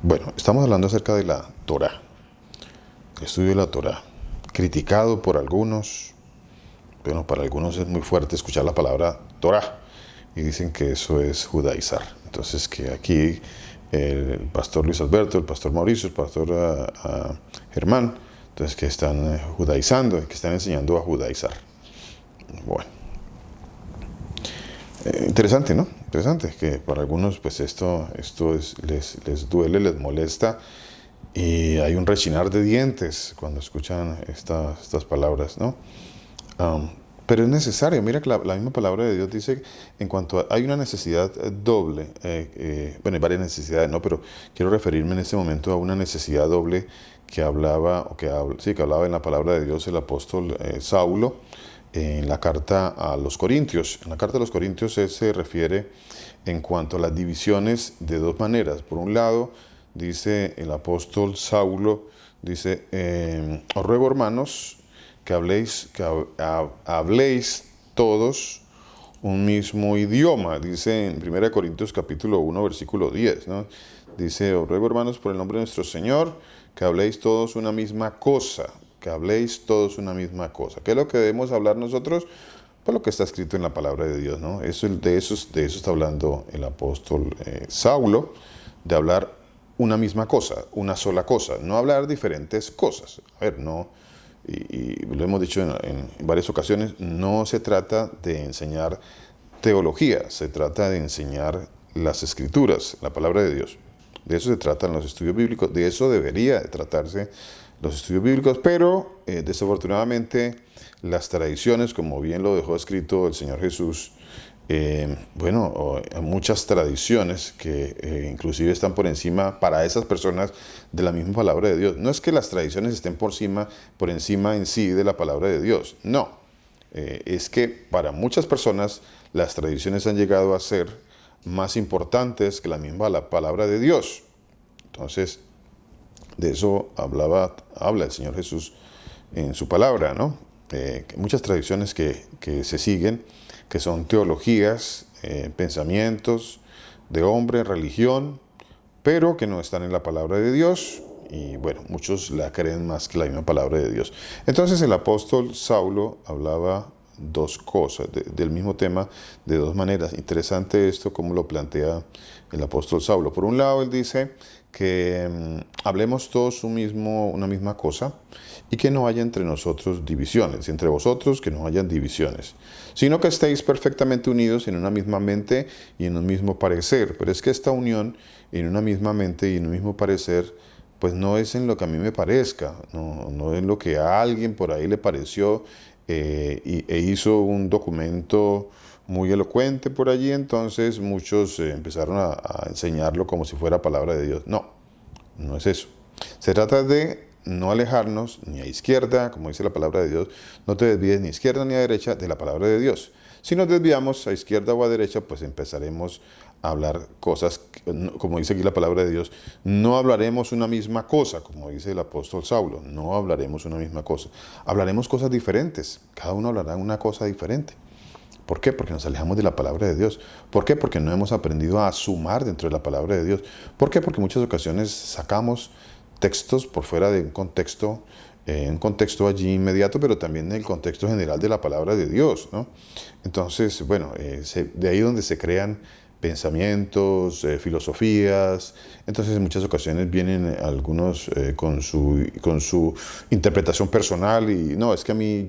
Bueno, estamos hablando acerca de la Torá, el estudio de la Torá, criticado por algunos. Bueno, para algunos es muy fuerte escuchar la palabra Torá y dicen que eso es judaizar. Entonces, que aquí el pastor Luis Alberto, el pastor Mauricio, el pastor Germán, entonces que están judaizando, que están enseñando a judaizar. Bueno, interesante, ¿no? Interesante que para algunos pues les duele, les molesta y hay un rechinar de dientes cuando escuchan estas palabras, ¿no? Um, pero es necesario. Mira que la misma palabra de Dios dice en cuanto hay una necesidad doble. Bueno, hay varias necesidades, ¿no? Pero quiero referirme en este momento a una necesidad doble que hablaba, que hablaba en la palabra de Dios el apóstol Saulo en la carta a los Corintios. En la carta a los Corintios él se refiere en cuanto a las divisiones de dos maneras. Por un lado, dice el apóstol Saulo, dice, os ruego hermanos, habléis todos un mismo idioma, dice en 1 Corintios capítulo 1, versículo 10, ¿no? Dice, os ruego hermanos por el nombre de nuestro Señor, que habléis todos una misma cosa, que habléis todos una misma cosa. ¿Qué es lo que debemos hablar nosotros? Pues lo que está escrito en la palabra de Dios, ¿no? De eso está hablando el apóstol Saulo, de hablar una misma cosa, una sola cosa, no hablar diferentes cosas. A ver, no, y lo hemos dicho en varias ocasiones, no se trata de enseñar teología, se trata de enseñar las escrituras, la palabra de Dios. De eso se tratan los estudios bíblicos, de eso debería de tratarse los estudios bíblicos, pero desafortunadamente las tradiciones, como bien lo dejó escrito el Señor Jesús, hay muchas tradiciones que inclusive están por encima para esas personas de la misma palabra de Dios. No es que las tradiciones estén por encima en sí de la palabra de Dios, no. Es que para muchas personas las tradiciones han llegado a ser más importantes que la palabra de Dios. Entonces, de eso habla el Señor Jesús en su palabra, ¿no? Muchas tradiciones que se siguen, que son teologías, pensamientos de hombre, religión, pero que no están en la palabra de Dios. Y bueno, muchos la creen más que la misma palabra de Dios. Entonces el apóstol Saulo hablaba dos cosas, del mismo tema, de dos maneras. Interesante esto, como lo plantea el apóstol Saulo. Por un lado, él dice que hablemos todos una misma cosa y que no haya entre nosotros divisiones, y entre vosotros que no hayan divisiones, sino que estéis perfectamente unidos en una misma mente y en un mismo parecer. Pero es que esta unión en una misma mente y en un mismo parecer, pues no es en lo que a mí me parezca, no es lo que a alguien por ahí le pareció e hizo un documento muy elocuente por allí, entonces muchos empezaron a enseñarlo como si fuera palabra de Dios. No, no es eso. Se trata de no alejarnos ni a izquierda, como dice la palabra de Dios, no te desvíes ni a izquierda ni a derecha de la palabra de Dios. Si nos desviamos a izquierda o a derecha, pues empezaremos a hablar cosas, como dice aquí la palabra de Dios, no hablaremos una misma cosa, como dice el apóstol Saulo, no hablaremos una misma cosa, hablaremos cosas diferentes, cada uno hablará una cosa diferente. ¿Por qué? Porque nos alejamos de la palabra de Dios. ¿Por qué? Porque no hemos aprendido a sumar dentro de la palabra de Dios. ¿Por qué? Porque en muchas ocasiones sacamos textos por fuera de un contexto allí inmediato, pero también en el contexto general de la palabra de Dios, ¿no? Entonces, bueno, de ahí donde se crean pensamientos, filosofías. Entonces, en muchas ocasiones vienen algunos con su interpretación personal y no, es que a mí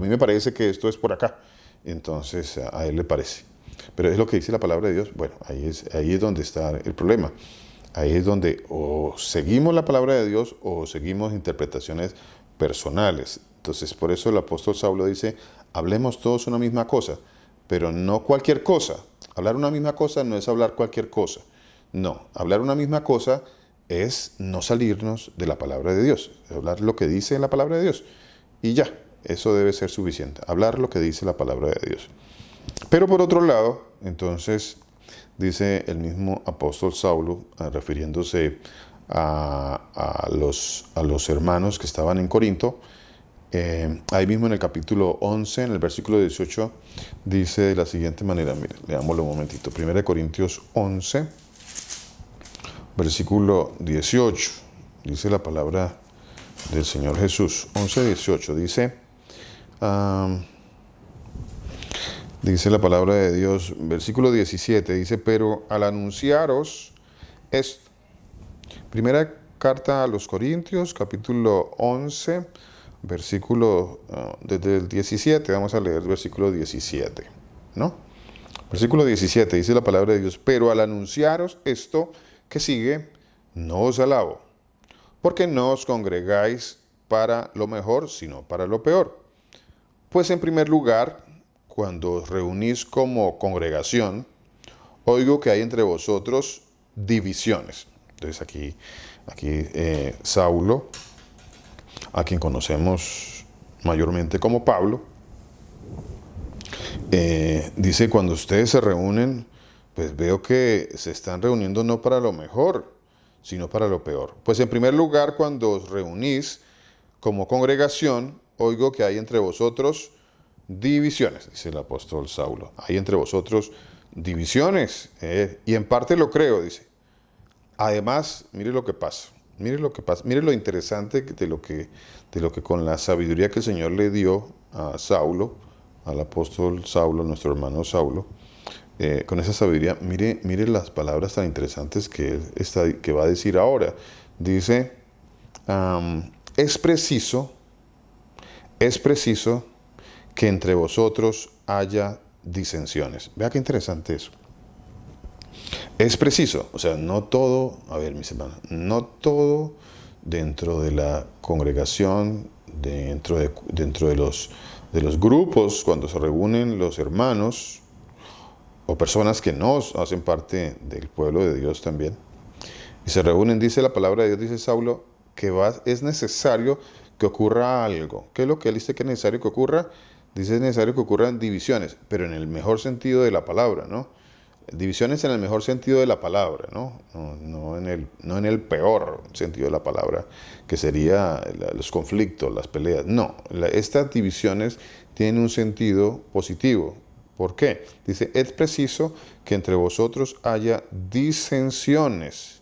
me parece que esto es por acá. Entonces, a él le parece. Pero es lo que dice la palabra de Dios. Bueno, ahí es donde está el problema. Ahí es donde o seguimos la palabra de Dios o seguimos interpretaciones personales. Entonces, por eso el apóstol Saulo dice, hablemos todos una misma cosa, pero no cualquier cosa. Hablar una misma cosa no es hablar cualquier cosa. No, hablar una misma cosa es no salirnos de la palabra de Dios. Hablar lo que dice la palabra de Dios. Y ya, eso debe ser suficiente. Hablar lo que dice la palabra de Dios. Pero por otro lado, entonces, dice el mismo apóstol Saulo, refiriéndose a los hermanos que estaban en Corinto, ahí mismo en el capítulo 11, en el versículo 18, dice de la siguiente manera, mire, leámoslo un momentito, 1 Corintios 11, versículo 18. Dice la palabra del Señor Jesús. 11:18 dice, dice la palabra de Dios, versículo 17, dice, pero al anunciaros esto. Primera carta a los Corintios, capítulo 11, versículo, desde el 17, vamos a leer el versículo 17, ¿no? Versículo 17, dice la palabra de Dios, pero al anunciaros esto que sigue, no os alabo, porque no os congregáis para lo mejor, sino para lo peor. Pues en primer lugar, cuando os reunís como congregación, oigo que hay entre vosotros divisiones. Entonces aquí Saulo, a quien conocemos mayormente como Pablo, dice, cuando ustedes se reúnen, pues veo que se están reuniendo no para lo mejor, sino para lo peor. Pues en primer lugar, cuando os reunís como congregación, oigo que hay entre vosotros divisiones, dice el apóstol Saulo. Hay entre vosotros divisiones, y en parte lo creo, dice. Además, mire lo que pasa, mire lo interesante de lo que con la sabiduría que el Señor le dio a Saulo, al apóstol Saulo, nuestro hermano Saulo, con esa sabiduría, mire las palabras tan interesantes que va a decir ahora. Dice, es preciso que entre vosotros haya disensiones. Vea qué interesante eso. Es preciso, o sea, no todo, a ver, mis hermanos, no todo dentro de la congregación, dentro de los grupos, cuando se reúnen los hermanos o personas que no hacen parte del pueblo de Dios también, y se reúnen, dice la palabra de Dios, dice Saulo, que es necesario que ocurra algo. ¿Qué es lo que él dice que es necesario que ocurra? Dice, es necesario que ocurran divisiones, pero en el mejor sentido de la palabra, ¿no? Divisiones en el mejor sentido de la palabra, ¿no? No en el peor sentido de la palabra, que sería los conflictos, las peleas. No, estas divisiones tienen un sentido positivo. ¿Por qué? Dice, es preciso que entre vosotros haya disensiones,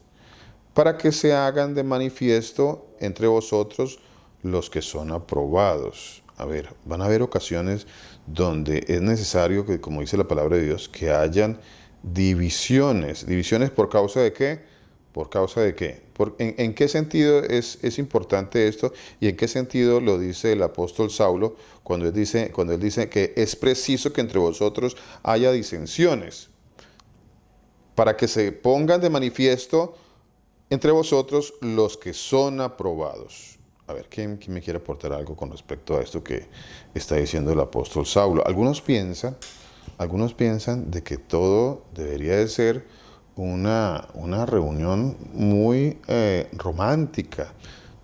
para que se hagan de manifiesto entre vosotros los que son aprobados. A ver, van a haber ocasiones donde es necesario que, como dice la palabra de Dios, que hayan divisiones. ¿Divisiones por causa de qué? ¿Por causa de qué? ¿En qué sentido es importante esto? ¿Y en qué sentido lo dice el apóstol Saulo cuando él dice que es preciso que entre vosotros haya disensiones? Para que se pongan de manifiesto entre vosotros los que son aprobados. A ver, ¿quién me quiere aportar algo con respecto a esto que está diciendo el apóstol Saulo? Algunos piensan de que todo debería de ser una reunión muy romántica,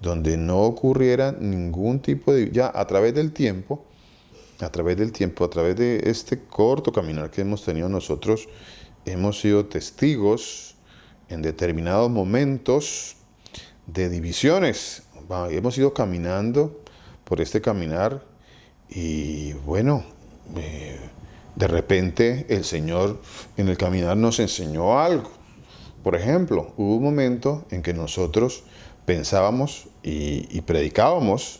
donde no ocurriera ningún tipo de... Ya a través del tiempo, a través de este corto caminar que hemos tenido nosotros, hemos sido testigos en determinados momentos de divisiones. Hemos ido caminando por este caminar y bueno, de repente el Señor en el caminar nos enseñó algo. Por ejemplo, hubo un momento en que nosotros pensábamos y predicábamos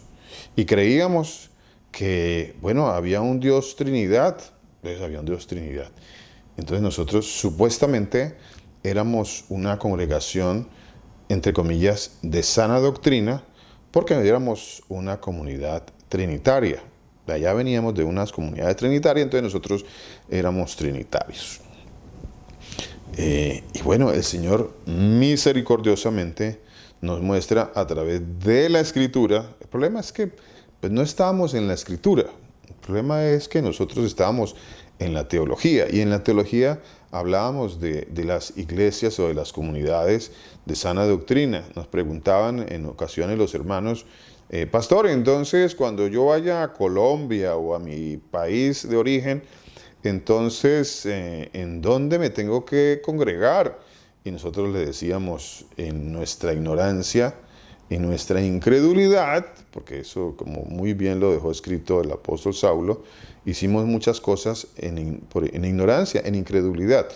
y creíamos que, bueno, había un Dios Trinidad. Entonces había un Dios Trinidad. Entonces nosotros supuestamente éramos una congregación, entre comillas, de sana doctrina, porque éramos una comunidad trinitaria. De allá veníamos de unas comunidades trinitarias, entonces nosotros éramos trinitarios. Y bueno, el Señor misericordiosamente nos muestra a través de la Escritura. El problema es que pues, no estábamos en la Escritura. El problema es que nosotros estábamos en la teología. Y en la teología hablábamos de las iglesias o de las comunidades de sana doctrina. Nos preguntaban en ocasiones los hermanos, pastor, entonces cuando yo vaya a Colombia o a mi país de origen, entonces, ¿en dónde me tengo que congregar? Y nosotros le decíamos, en nuestra ignorancia, en nuestra incredulidad, porque eso como muy bien lo dejó escrito el apóstol Saulo, hicimos muchas cosas en ignorancia, en incredulidad.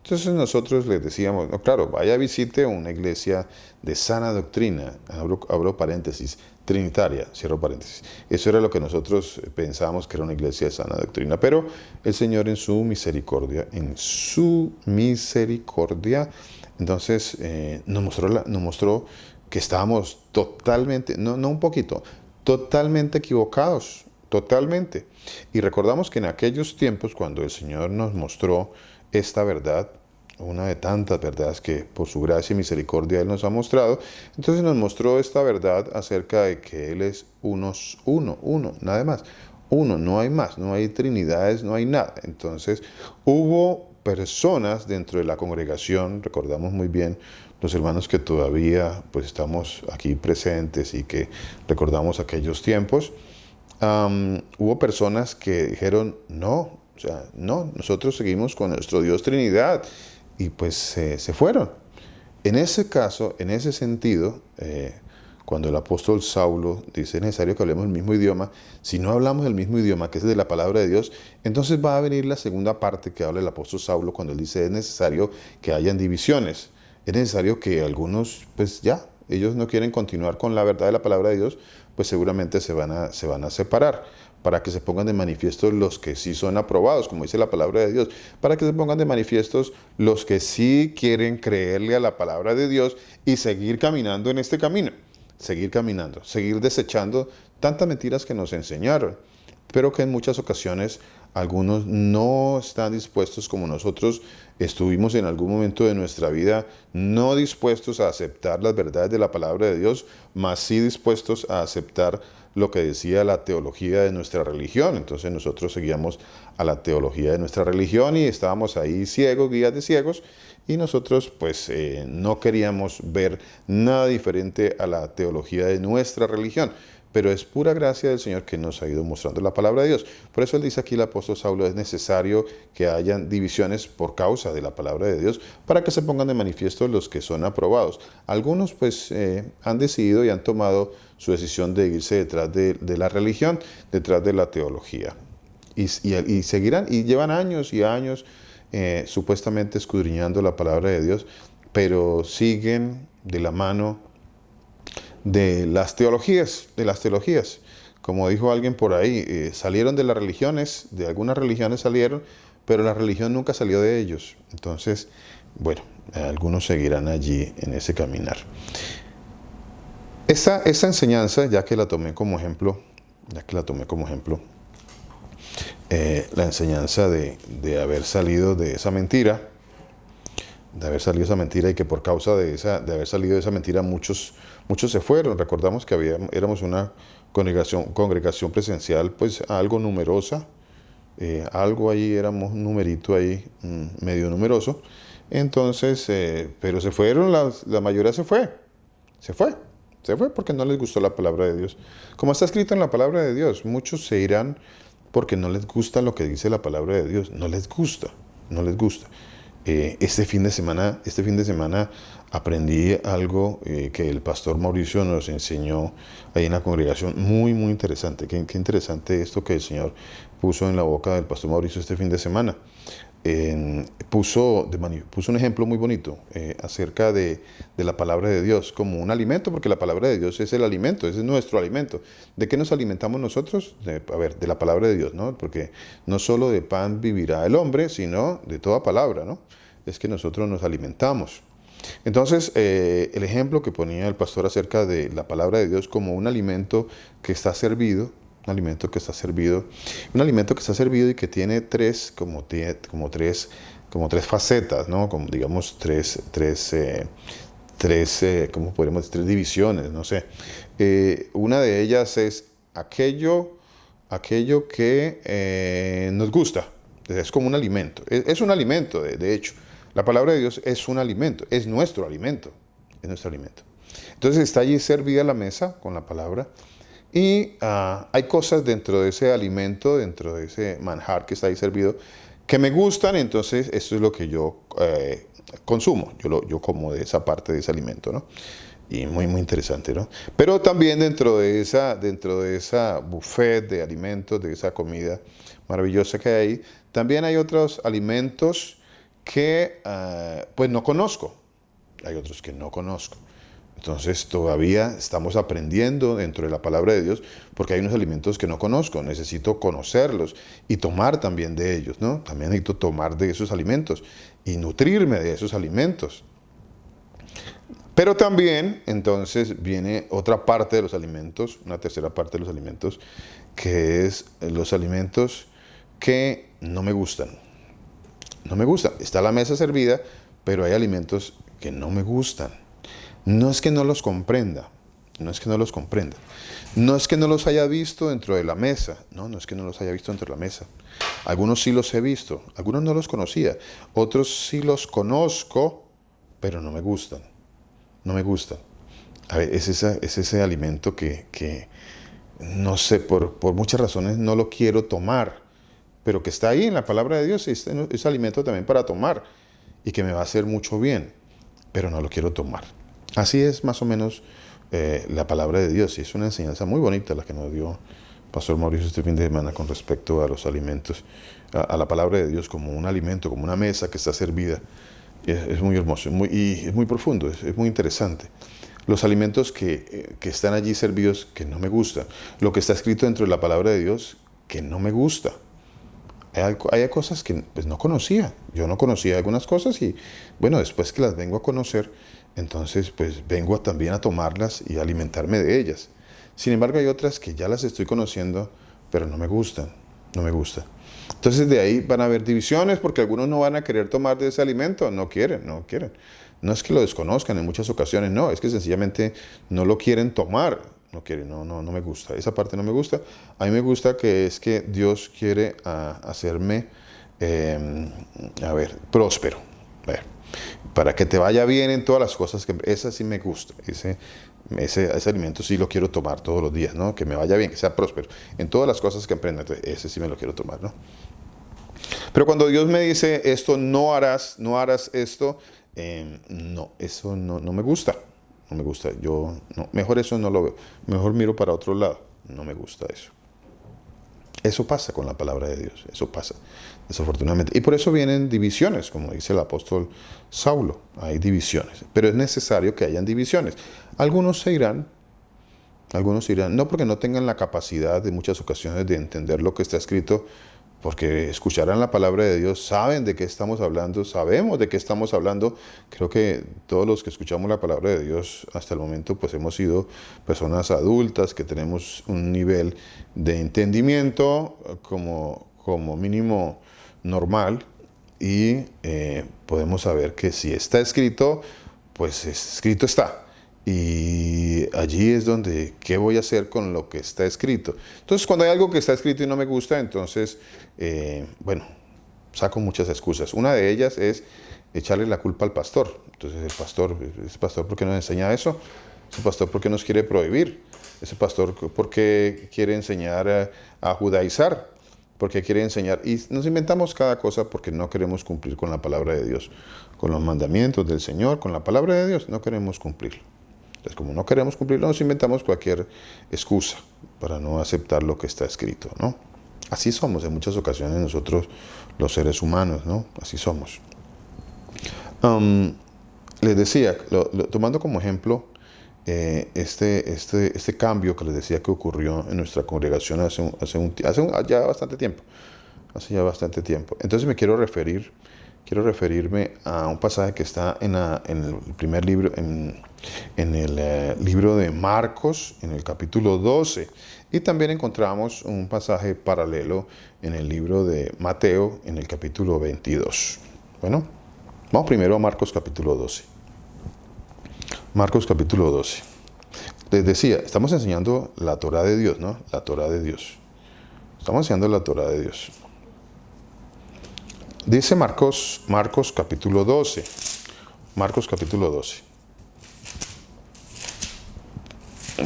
Entonces nosotros les decíamos, no, claro, vaya visite una iglesia de sana doctrina, abro paréntesis, trinitaria, cierro paréntesis. Eso era lo que nosotros pensábamos que era una iglesia de sana doctrina, pero el Señor en su misericordia, entonces nos mostró que estábamos totalmente, no un poquito, totalmente equivocados, totalmente. Y recordamos que en aquellos tiempos, cuando el Señor nos mostró esta verdad, una de tantas verdades que por su gracia y misericordia Él nos ha mostrado, entonces nos mostró esta verdad acerca de que Él es uno, nada más. Uno, no hay más, no hay trinidades, no hay nada. Entonces hubo personas dentro de la congregación, recordamos muy bien los hermanos que todavía pues estamos aquí presentes y que recordamos aquellos tiempos, hubo personas que dijeron, no, o sea, no, nosotros seguimos con nuestro Dios Trinidad y pues se fueron. En ese caso, en ese sentido, cuando el apóstol Saulo dice es necesario que hablemos el mismo idioma, si no hablamos el mismo idioma, que es de la palabra de Dios, entonces va a venir la segunda parte que habla el apóstol Saulo cuando él dice es necesario que hayan divisiones. Es necesario que algunos, pues ya, ellos no quieren continuar con la verdad de la palabra de Dios, pues seguramente se van a separar, para que se pongan de manifiesto los que sí son aprobados, como dice la palabra de Dios, para que se pongan de manifiestos los que sí quieren creerle a la palabra de Dios y seguir caminando en este camino, seguir caminando, seguir desechando tantas mentiras que nos enseñaron, pero que en muchas ocasiones algunos no están dispuestos, como nosotros estuvimos en algún momento de nuestra vida, no dispuestos a aceptar las verdades de la palabra de Dios, mas sí dispuestos a aceptar lo que decía la teología de nuestra religión. Entonces nosotros seguíamos a la teología de nuestra religión y estábamos ahí ciegos, guías de ciegos, y nosotros pues no queríamos ver nada diferente a la teología de nuestra religión. Pero es pura gracia del Señor que nos ha ido mostrando la palabra de Dios. Por eso él dice aquí el apóstol Saulo, es necesario que hayan divisiones por causa de la palabra de Dios para que se pongan de manifiesto los que son aprobados. Algunos pues han decidido y han tomado su decisión de irse detrás de la religión, detrás de la teología. Y seguirán, y llevan años y años supuestamente escudriñando la palabra de Dios, pero siguen de la mano de las teologías, Como dijo alguien por ahí, salieron de las religiones, de algunas religiones salieron, pero la religión nunca salió de ellos. Entonces, bueno, algunos seguirán allí en ese caminar. Esa enseñanza, ya que la tomé como ejemplo, la enseñanza de haber salido de esa mentira, y que por causa de haber salido de esa mentira muchos se fueron. Recordamos que éramos una congregación presencial pues algo numerosa, algo ahí, éramos un numerito ahí medio numeroso. Entonces, pero se fueron, la mayoría se fue porque no les gustó la palabra de Dios. Como está escrito en la palabra de Dios, muchos se irán porque no les gusta lo que dice la palabra de Dios, no les gusta. Este fin de semana aprendí algo que el pastor Mauricio nos enseñó ahí en la congregación, muy interesante. Qué interesante esto que el Señor puso en la boca del pastor Mauricio este fin de semana. Puso un ejemplo muy bonito acerca de la palabra de Dios como un alimento, porque la palabra de Dios es el alimento, ese es nuestro alimento. ¿De qué nos alimentamos nosotros? De la palabra de Dios, ¿no? Porque no solo de pan vivirá el hombre, sino de toda palabra, ¿no? Es que nosotros nos alimentamos. Entonces, el ejemplo que ponía el pastor acerca de la palabra de Dios como un alimento que está servido, un alimento que está servido y que tiene tres facetas, ¿no? Como digamos ¿cómo podríamos decir? Tres divisiones, no sé. Una de ellas es aquello que nos gusta. Es como un alimento. Es un alimento, de hecho. La palabra de Dios es un alimento, es nuestro alimento. Entonces está allí servida la mesa con la palabra. Y hay cosas dentro de ese alimento, dentro de ese manjar que está ahí servido, que me gustan, entonces esto es lo que yo consumo. Yo como de esa parte de ese alimento, ¿no? Y muy interesante, ¿no? Pero también dentro de esa buffet de alimentos, de esa comida maravillosa que hay ahí, también hay otros alimentos que pues no conozco. Hay otros que no conozco. Entonces todavía estamos aprendiendo dentro de la palabra de Dios porque hay unos alimentos que no conozco. Necesito conocerlos y tomar también de ellos, ¿no? También necesito tomar de esos alimentos y nutrirme de esos alimentos. Pero también entonces viene otra parte de los alimentos, una tercera parte de los alimentos, que es los alimentos que no me gustan. No me gustan. Está la mesa servida, pero hay alimentos que no me gustan. No es que no los comprenda, no es que no los comprenda. No es que no los haya visto dentro de la mesa, no es que no los haya visto dentro de la mesa. Algunos sí los he visto, algunos no los conocía, otros sí los conozco, pero no me gustan, no me gustan. A ver, es ese alimento que no sé, por muchas razones no lo quiero tomar, pero que está ahí en la palabra de Dios, es alimento también para tomar y que me va a hacer mucho bien, pero no lo quiero tomar. Así es más o menos la palabra de Dios, y es una enseñanza muy bonita la que nos dio Pastor Mauricio este fin de semana con respecto a los alimentos, a la palabra de Dios como un alimento, como una mesa que está servida. Es muy hermoso y es muy profundo, es muy interesante. Los alimentos que están allí servidos que no me gustan, lo que está escrito dentro de la palabra de Dios que no me gusta. Hay cosas que pues no conocía. Yo no conocía algunas cosas y bueno, después que las vengo a conocer, entonces pues vengo también a tomarlas y a alimentarme de ellas. Sin embargo, hay otras que ya las estoy conociendo, pero no me gustan, no me gustan. Entonces de ahí van a haber divisiones porque algunos no van a querer tomar de ese alimento, no quieren, no quieren. No es que lo desconozcan en muchas ocasiones, no, es que sencillamente no lo quieren tomar, no quieren, no me gusta. Esa parte no me gusta. A mí me gusta que es que Dios quiere hacerme, próspero. A ver, para que te vaya bien en todas las cosas, esa sí me gusta, ese alimento sí lo quiero tomar todos los días, ¿no? Que me vaya bien, que sea próspero en todas las cosas que emprenda, ese sí me lo quiero tomar, ¿no? Pero cuando Dios me dice esto, no harás esto, no, eso no me gusta, no me gusta, mejor eso no lo veo, mejor miro para otro lado, no me gusta eso. Eso pasa con la palabra de Dios, eso pasa, desafortunadamente. Y por eso vienen divisiones, como dice el apóstol Saulo, hay divisiones, pero es necesario que hayan divisiones. Algunos se irán, no porque no tengan la capacidad de muchas ocasiones de entender lo que está escrito, porque escucharán la palabra de Dios, saben de qué estamos hablando, sabemos de qué estamos hablando. Creo que todos los que escuchamos la palabra de Dios hasta el momento, pues hemos sido personas adultas que tenemos un nivel de entendimiento como mínimo normal y podemos saber que si está escrito, pues escrito está. Y allí es donde, ¿qué voy a hacer con lo que está escrito? Entonces, cuando hay algo que está escrito y no me gusta, entonces, saco muchas excusas. Una de ellas es echarle la culpa al pastor. Entonces, ese pastor, ¿por qué nos enseña eso? Ese pastor, ¿por qué nos quiere prohibir? Ese pastor, ¿por qué quiere enseñar a judaizar? ¿Por qué quiere enseñar? Y nos inventamos cada cosa porque no queremos cumplir con la palabra de Dios, con los mandamientos del Señor, con la palabra de Dios, no queremos cumplirlo. Entonces, como no queremos cumplirlo, nos inventamos cualquier excusa para no aceptar lo que está escrito, ¿no? Así somos en muchas ocasiones nosotros los seres humanos, ¿no? Así somos. Les decía, tomando como ejemplo este cambio que les decía que ocurrió en nuestra congregación hace ya bastante tiempo. Hace ya bastante tiempo. Entonces quiero referirme a un pasaje que está en el primer libro, en el libro de Marcos, en el capítulo 12. Y también encontramos un pasaje paralelo en el libro de Mateo, en el capítulo 22. Bueno, vamos primero a Marcos capítulo 12. Marcos capítulo 12. Les decía, estamos enseñando la Torá de Dios, ¿no? La Torá de Dios. Estamos enseñando la Torá de Dios. Dice Marcos capítulo 12. Marcos capítulo 12.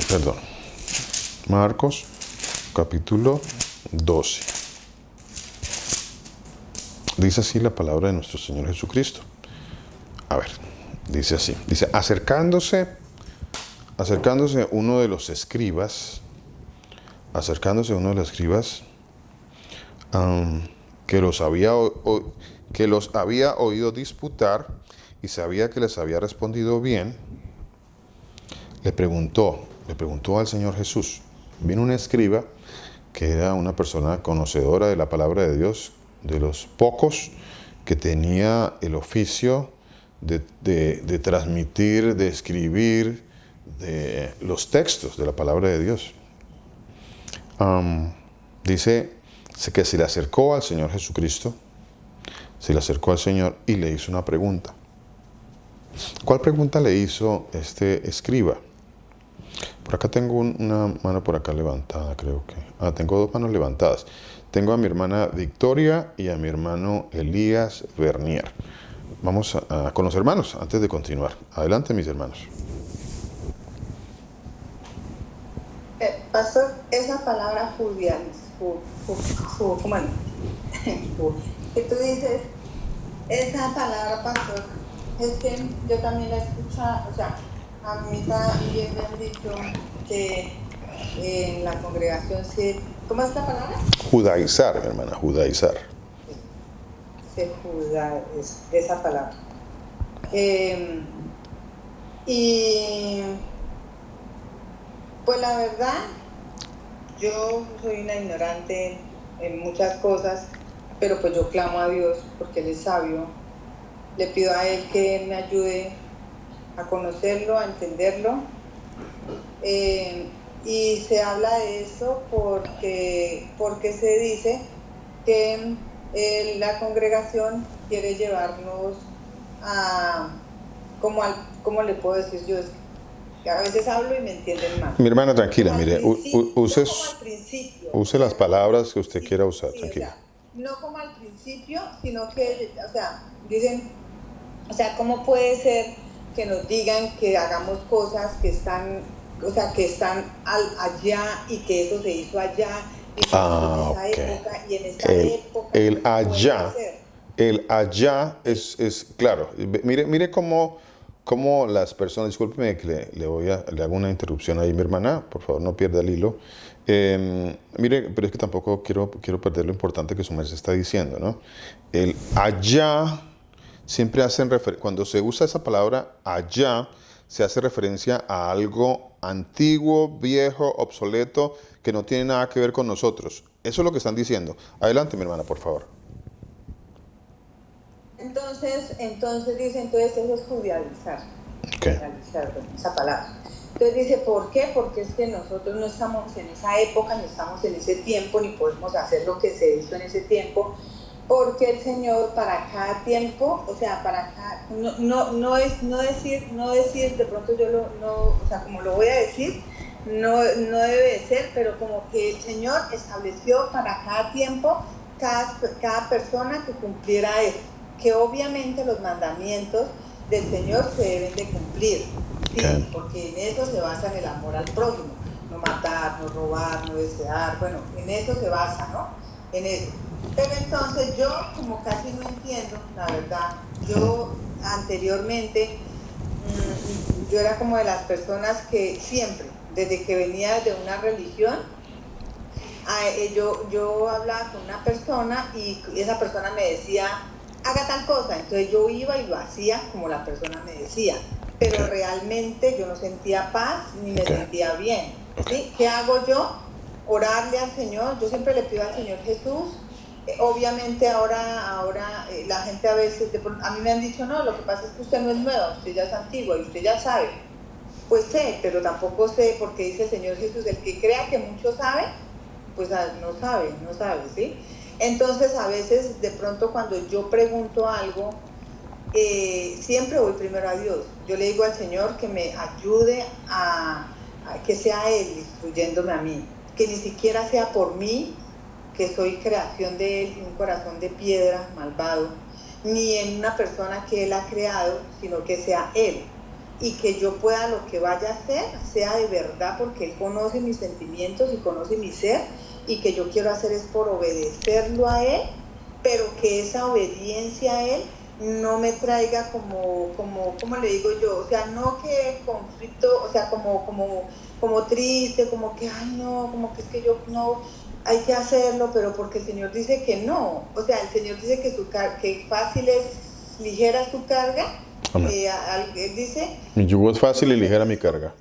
Perdón. Marcos capítulo 12. Dice así la palabra de nuestro Señor Jesucristo. A ver, dice así. Dice, acercándose uno de los escribas, que que los había oído disputar y sabía que les había respondido bien, le preguntó al Señor Jesús. Vino un escriba que era una persona conocedora de la palabra de Dios, de los pocos que tenía el oficio de transmitir, de escribir de los textos de la palabra de Dios. Dice que se le acercó al Señor Jesucristo, se le acercó al Señor y le hizo una pregunta. ¿Cuál pregunta le hizo este escriba? Por acá tengo una mano por acá levantada, creo que. Tengo dos manos levantadas. Tengo a mi hermana Victoria y a mi hermano Elías Bernier. Vamos con los hermanos antes de continuar. Adelante, mis hermanos. Pastor, esa palabra judial, ¿cómo es? Que tú dices, esa palabra, pastor, es que yo también la he escuchado, o sea, a mí también me han dicho que en la congregación se, ¿cómo es la palabra? Judaizar, mi hermana, judaizar. Se juda, esa palabra. Y pues la verdad, yo soy una ignorante en muchas cosas, pero pues yo clamo a Dios porque Él es sabio. Le pido a Él que me ayude a conocerlo, a entenderlo. Y se habla de eso porque se dice que la congregación quiere llevarnos a, ¿cómo le puedo decir yo? A veces hablo y me entienden mal. Mi hermana, tranquila, mire, use las palabras que usted sí, quiera usar, sí, tranquila. O sea, no como al principio, sino que, o sea, dicen, o sea, ¿cómo puede ser que nos digan que hagamos cosas que están, o sea, que están allá y que eso se hizo allá y que en esa época y en esa época el allá, puede ser? el allá es claro. Mire cómo las personas, discúlpeme que le hago una interrupción ahí, mi hermana, por favor no pierda el hilo. Mire, pero es que tampoco quiero perder lo importante que su merced está diciendo, ¿no? El allá siempre hacen referencia, cuando se usa esa palabra allá, se hace referencia a algo antiguo, viejo, obsoleto, que no tiene nada que ver con nosotros. Eso es lo que están diciendo. Adelante, mi hermana, por favor. Entonces dice, entonces eso es judaizar, Okay. Esa palabra. Entonces dice, ¿por qué? Porque es que nosotros no estamos en esa época, no estamos en ese tiempo, ni podemos hacer lo que se hizo en ese tiempo, porque el Señor para cada tiempo, o sea, para cada, no decir, de pronto yo o sea, como lo voy a decir, no debe de ser, pero como que el Señor estableció para cada tiempo, cada persona que cumpliera eso, que obviamente los mandamientos del Señor se deben de cumplir, sí, porque en eso se basa en el amor al prójimo, no matar, no robar, no desear, bueno, en eso se basa, ¿no? En eso. Pero entonces yo, como casi no entiendo, la verdad, yo anteriormente, yo era como de las personas que siempre, desde que venía de una religión, yo hablaba con una persona y esa persona me decía, haga tal cosa, entonces yo iba y lo hacía como la persona me decía, pero realmente yo no sentía paz ni me sentía bien, ¿sí? ¿Qué hago yo? Orarle al Señor, yo siempre le pido al Señor Jesús. Obviamente ahora la gente a veces, a mí me han dicho, no, lo que pasa es que usted no es nueva, usted ya es antigua y usted ya sabe. Pues sé, pero tampoco sé, porque dice el Señor Jesús, el que crea que mucho sabe, pues no sabe, ¿sí? Entonces a veces de pronto cuando yo pregunto algo, siempre voy primero a Dios. Yo le digo al Señor que me ayude a que sea Él instruyéndome a mí, que ni siquiera sea por mí, que soy creación de Él, un corazón de piedra, malvado, ni en una persona que Él ha creado, sino que sea Él. Y que yo pueda lo que vaya a hacer, sea de verdad, porque Él conoce mis sentimientos y conoce mi ser, y que yo quiero hacer es por obedecerlo a Él, pero que esa obediencia a Él no me traiga como le digo yo, o sea, no que conflicto, o sea, como triste, como que, ay no, como que es que yo no, hay que hacerlo, pero porque el Señor dice que no. O sea, el Señor dice que, que fácil es, ligera es tu carga. Amén. Él dice... Mi yugo es fácil y ligera mi carga.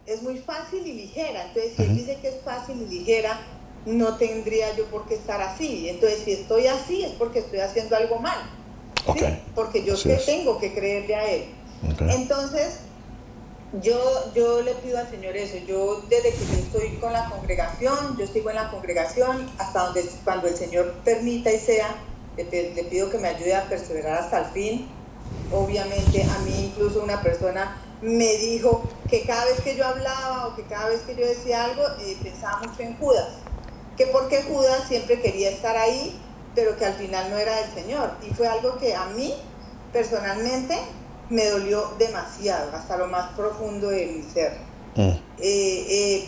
Es muy fácil y ligera. Entonces, si Él dice que es fácil y ligera, no tendría yo por qué estar así. Entonces, si estoy así, es porque estoy haciendo algo mal. ¿Sí? Okay. Porque yo tengo que creerle a Él. Okay. Entonces, yo le pido al Señor eso. Yo, desde que yo estoy con la congregación, yo sigo en la congregación hasta cuando el Señor permita y sea, le pido que me ayude a perseverar hasta el fin. Obviamente, a mí incluso una persona me dijo que cada vez que yo hablaba o que cada vez que yo decía algo, pensaba mucho en Judas. Que porque Judas siempre quería estar ahí, pero que al final no era del Señor. Y fue algo que a mí, personalmente, me dolió demasiado, hasta lo más profundo de mi ser.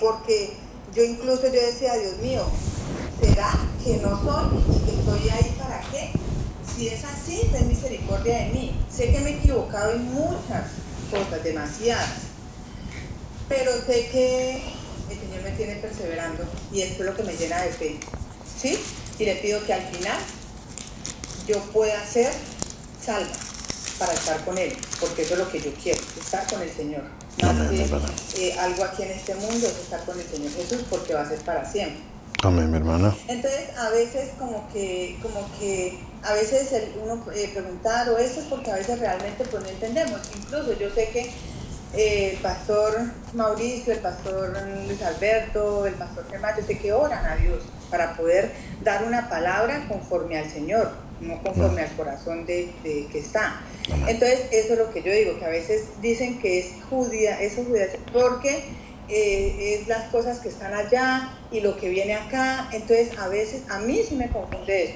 Porque yo incluso yo decía, Dios mío, ¿será que no soy y que estoy ahí para qué? Si es así, ten misericordia de mí. Sé que me he equivocado en muchas cosas, demasiadas, pero sé que el Señor me tiene perseverando y esto es lo que me llena de fe, ¿sí? Y le pido que al final yo pueda ser salva para estar con Él, porque eso es lo que yo quiero, estar con el Señor. Más que algo aquí en este mundo es estar con el Señor Jesús, porque va a ser para siempre. Amén, mi hermana. Entonces, a veces como que a veces uno preguntar o eso es porque a veces realmente pues no entendemos. Incluso yo sé que el pastor Mauricio, el pastor Luis Alberto, el pastor Germán, yo sé que oran a Dios para poder dar una palabra conforme al Señor, no conforme al corazón de que está. Entonces, eso es lo que yo digo, que a veces dicen que es judía, eso es judía, porque es las cosas que están allá y lo que viene acá. Entonces, a veces, a mí sí me confunde eso,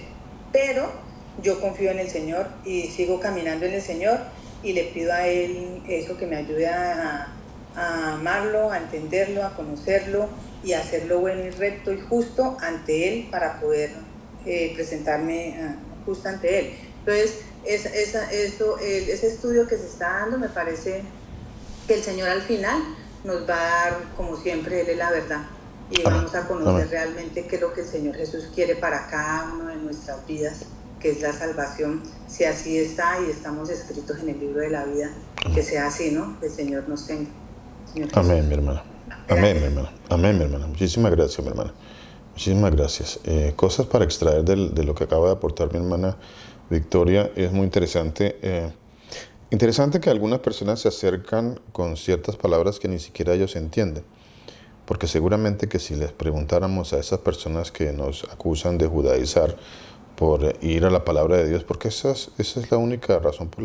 pero yo confío en el Señor y sigo caminando en el Señor y le pido a Él eso, que me ayude a amarlo, a entenderlo, a conocerlo y a hacerlo bueno y recto y justo ante Él para poder presentarme justo ante Él. Entonces, ese estudio que se está dando, me parece que el Señor al final nos va a dar, como siempre, Él es la verdad. Y vamos a conocer realmente qué es lo que el Señor Jesús quiere para cada uno de nuestras vidas, que es la salvación. Si así está y estamos escritos en el libro de la vida, que sea así, ¿no? Que el Señor nos tenga. Señor Amén, mi hermana. Amén, mi hermana. Amén, mi hermana. Muchísimas gracias, mi hermana. Muchísimas gracias. Cosas para extraer de lo que acaba de aportar mi hermana Victoria. Es muy interesante. Interesante que algunas personas se acercan con ciertas palabras que ni siquiera ellos entienden. Porque seguramente que si les preguntáramos a esas personas que nos acusan de judaizar por ir a la palabra de Dios, porque esa es la única razón por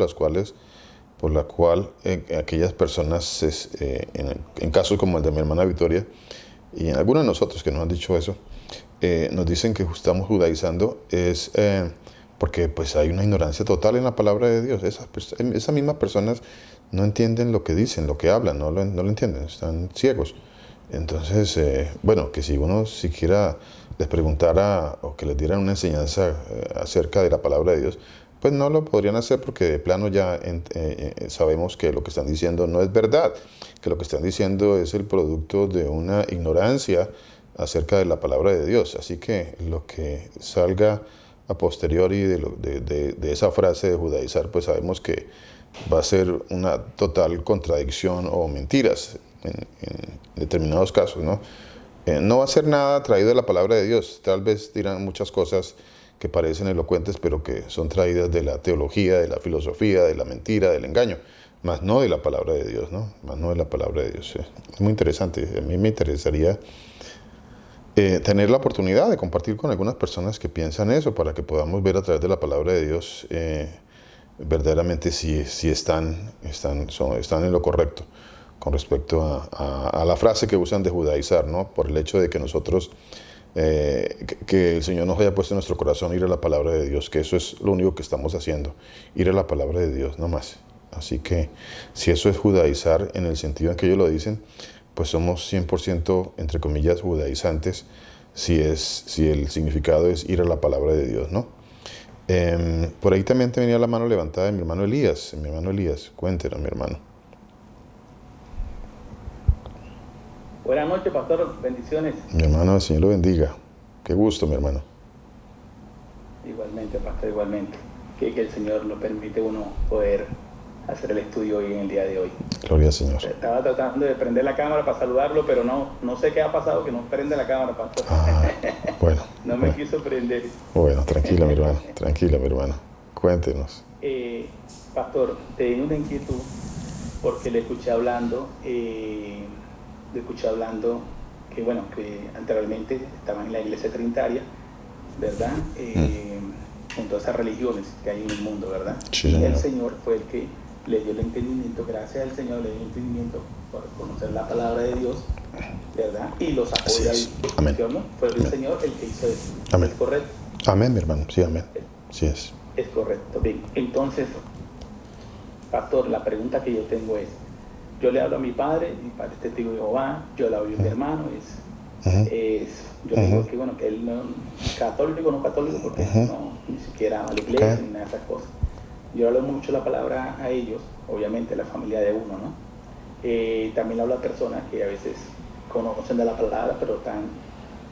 la cual aquellas personas, en casos como el de mi hermana Victoria, y en algunos de nosotros que nos han dicho eso, nos dicen que estamos judaizando, es porque pues hay una ignorancia total en la palabra de Dios. Esas mismas personas no entienden lo que dicen, lo que hablan, no lo entienden, están ciegos. Entonces, bueno, que si uno siquiera les preguntara o que les dieran una enseñanza acerca de la palabra de Dios, pues no lo podrían hacer porque de plano ya sabemos que lo que están diciendo no es verdad, que lo que están diciendo es el producto de una ignorancia acerca de la palabra de Dios. Así que lo que salga a posteriori de esa frase de judaizar, pues sabemos que va a ser una total contradicción o mentiras en determinados casos, ¿no? No va a ser nada traído de la palabra de Dios. Tal vez dirán muchas cosas que parecen elocuentes, pero que son traídas de la teología, de la filosofía, de la mentira, del engaño, más no de la palabra de Dios, ¿no? Más no de la palabra de Dios. Es muy interesante. A mí me interesaría tener la oportunidad de compartir con algunas personas que piensan eso, para que podamos ver a través de la palabra de Dios verdaderamente si están en lo correcto con respecto a la frase que usan de judaizar, ¿no? Por el hecho de que nosotros, que el Señor nos haya puesto en nuestro corazón ir a la palabra de Dios, que eso es lo único que estamos haciendo, ir a la palabra de Dios, no más. Así que si eso es judaizar en el sentido en que ellos lo dicen, pues somos 100%, entre comillas, judaizantes, si el significado es ir a la palabra de Dios, ¿no? Por ahí también tenía la mano levantada de mi hermano Elías. Cuéntenos, mi hermano. Buenas noches, pastor. Bendiciones. Mi hermano, el Señor lo bendiga. Qué gusto, mi hermano. Igualmente, pastor, igualmente. Que el Señor nos permite uno poder hacer el estudio hoy en el día de hoy. Gloria al Señor. Estaba tratando de prender la cámara para saludarlo, pero no sé qué ha pasado, que no prende la cámara, pastor. Bueno. No me quiso prender. Bueno, tranquila, mi hermano. Tranquila, mi hermano. Cuéntenos. Pastor, tengo una inquietud porque le escuché hablando que, bueno, que anteriormente estaban en la iglesia trinitaria, ¿verdad? Con todas esas religiones que hay en el mundo, ¿verdad? Sí, y señor. el Señor fue el que le dio el entendimiento, gracias al Señor le dio el entendimiento por conocer la palabra de Dios, ¿verdad? Y los sacó Así de es. ahí. Amén. ¿No? Fue el Amén. Señor el que hizo eso. Amén. ¿Es correcto? Amén, mi hermano. Sí, amén. Sí es. Es correcto. Bien, entonces, pastor, la pregunta que yo tengo es, yo le hablo a mi padre es testigo de Jehová, yo le hablo a mi hermano, yo le digo que, bueno, que él no católico, porque no, ni siquiera va a la iglesia ni nada de esas cosas. Yo hablo mucho la palabra a ellos, obviamente la familia de uno, ¿no? También le hablo a personas que a veces conocen de la palabra, pero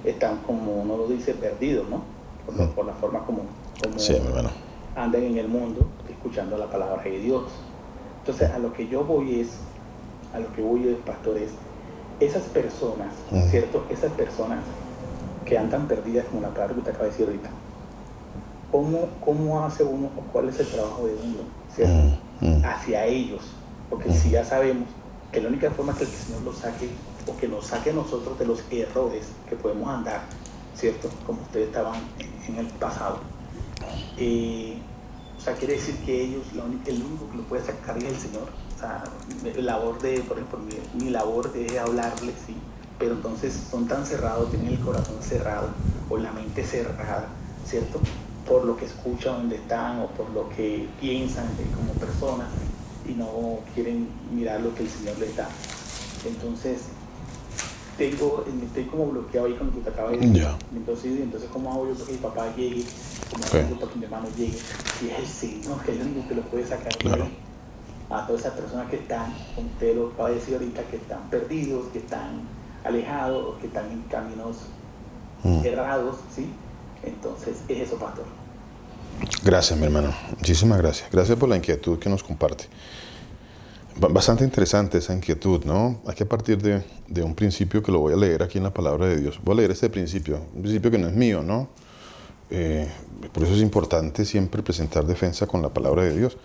están como uno lo dice, perdidos, ¿no? Por la forma como Sí, mi hermano. andan en el mundo escuchando la palabra de Dios. Entonces, a lo que voy es, pastor, es esas personas, ¿cierto? Esas personas que andan perdidas, como la palabra que usted acaba de decir ahorita. ¿Cómo hace uno o cuál es el trabajo de uno, ¿cierto? Hacia ellos. Porque si ya sabemos que la única forma que el Señor los saque o que nos saque a nosotros de los errores que podemos andar, ¿cierto? Como ustedes estaban en el pasado. O sea, quiere decir que ellos, el único que lo puede sacar es el Señor. O sea, por ejemplo, mi labor es hablarles, sí, pero entonces son tan cerrados, tienen el corazón cerrado o la mente cerrada, ¿cierto? Por lo que escuchan donde están o por lo que piensan como personas y no quieren mirar lo que el Señor les da. Entonces, estoy como bloqueado ahí cuando tú te acabas de decir. Yeah. Entonces, ¿cómo hago yo para que mi papá llegue? ¿Cómo hago yo para que mi hermano llegue? Si es el Señor, que es el único que lo puede sacar de ahí. A todas esas personas que están, como usted lo acaba de decir ahorita, que están perdidos, que están alejados, que están en caminos errados, ¿sí? Entonces, es eso, pastor. Gracias, mi hermano. Muchísimas gracias. Gracias por la inquietud que nos comparte. Bastante interesante esa inquietud, ¿no? Hay que partir de un principio que lo voy a leer aquí en la palabra de Dios. Voy a leer este principio, un principio que no es mío, ¿no? Por eso es importante siempre presentar defensa con la palabra de Dios,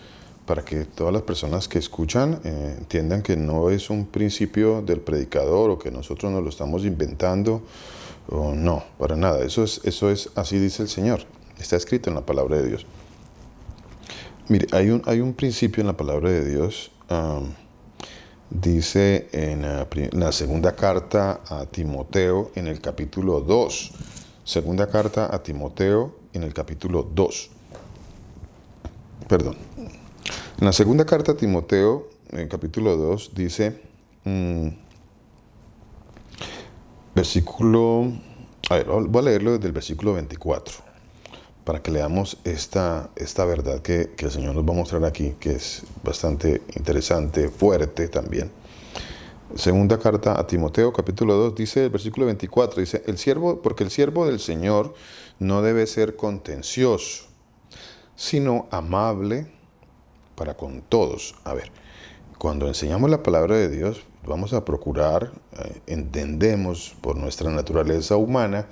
para que todas las personas que escuchan entiendan que no es un principio del predicador o que nosotros nos lo estamos inventando, o no, para nada. Eso es, así dice el Señor. Está escrito en la palabra de Dios. Mire, hay un principio en la palabra de Dios. Dice en la segunda carta a Timoteo en el capítulo 2. Segunda carta a Timoteo en el capítulo 2. Perdón. En la segunda carta a Timoteo, en el capítulo 2, dice, voy a leerlo desde el versículo 24, para que leamos esta verdad que el Señor nos va a mostrar aquí, que es bastante interesante, fuerte también. Segunda carta a Timoteo, capítulo 2, dice el versículo 24, dice, porque el siervo del Señor no debe ser contencioso, sino amable para con todos. A ver, cuando enseñamos la palabra de Dios, vamos a procurar, entendemos por nuestra naturaleza humana,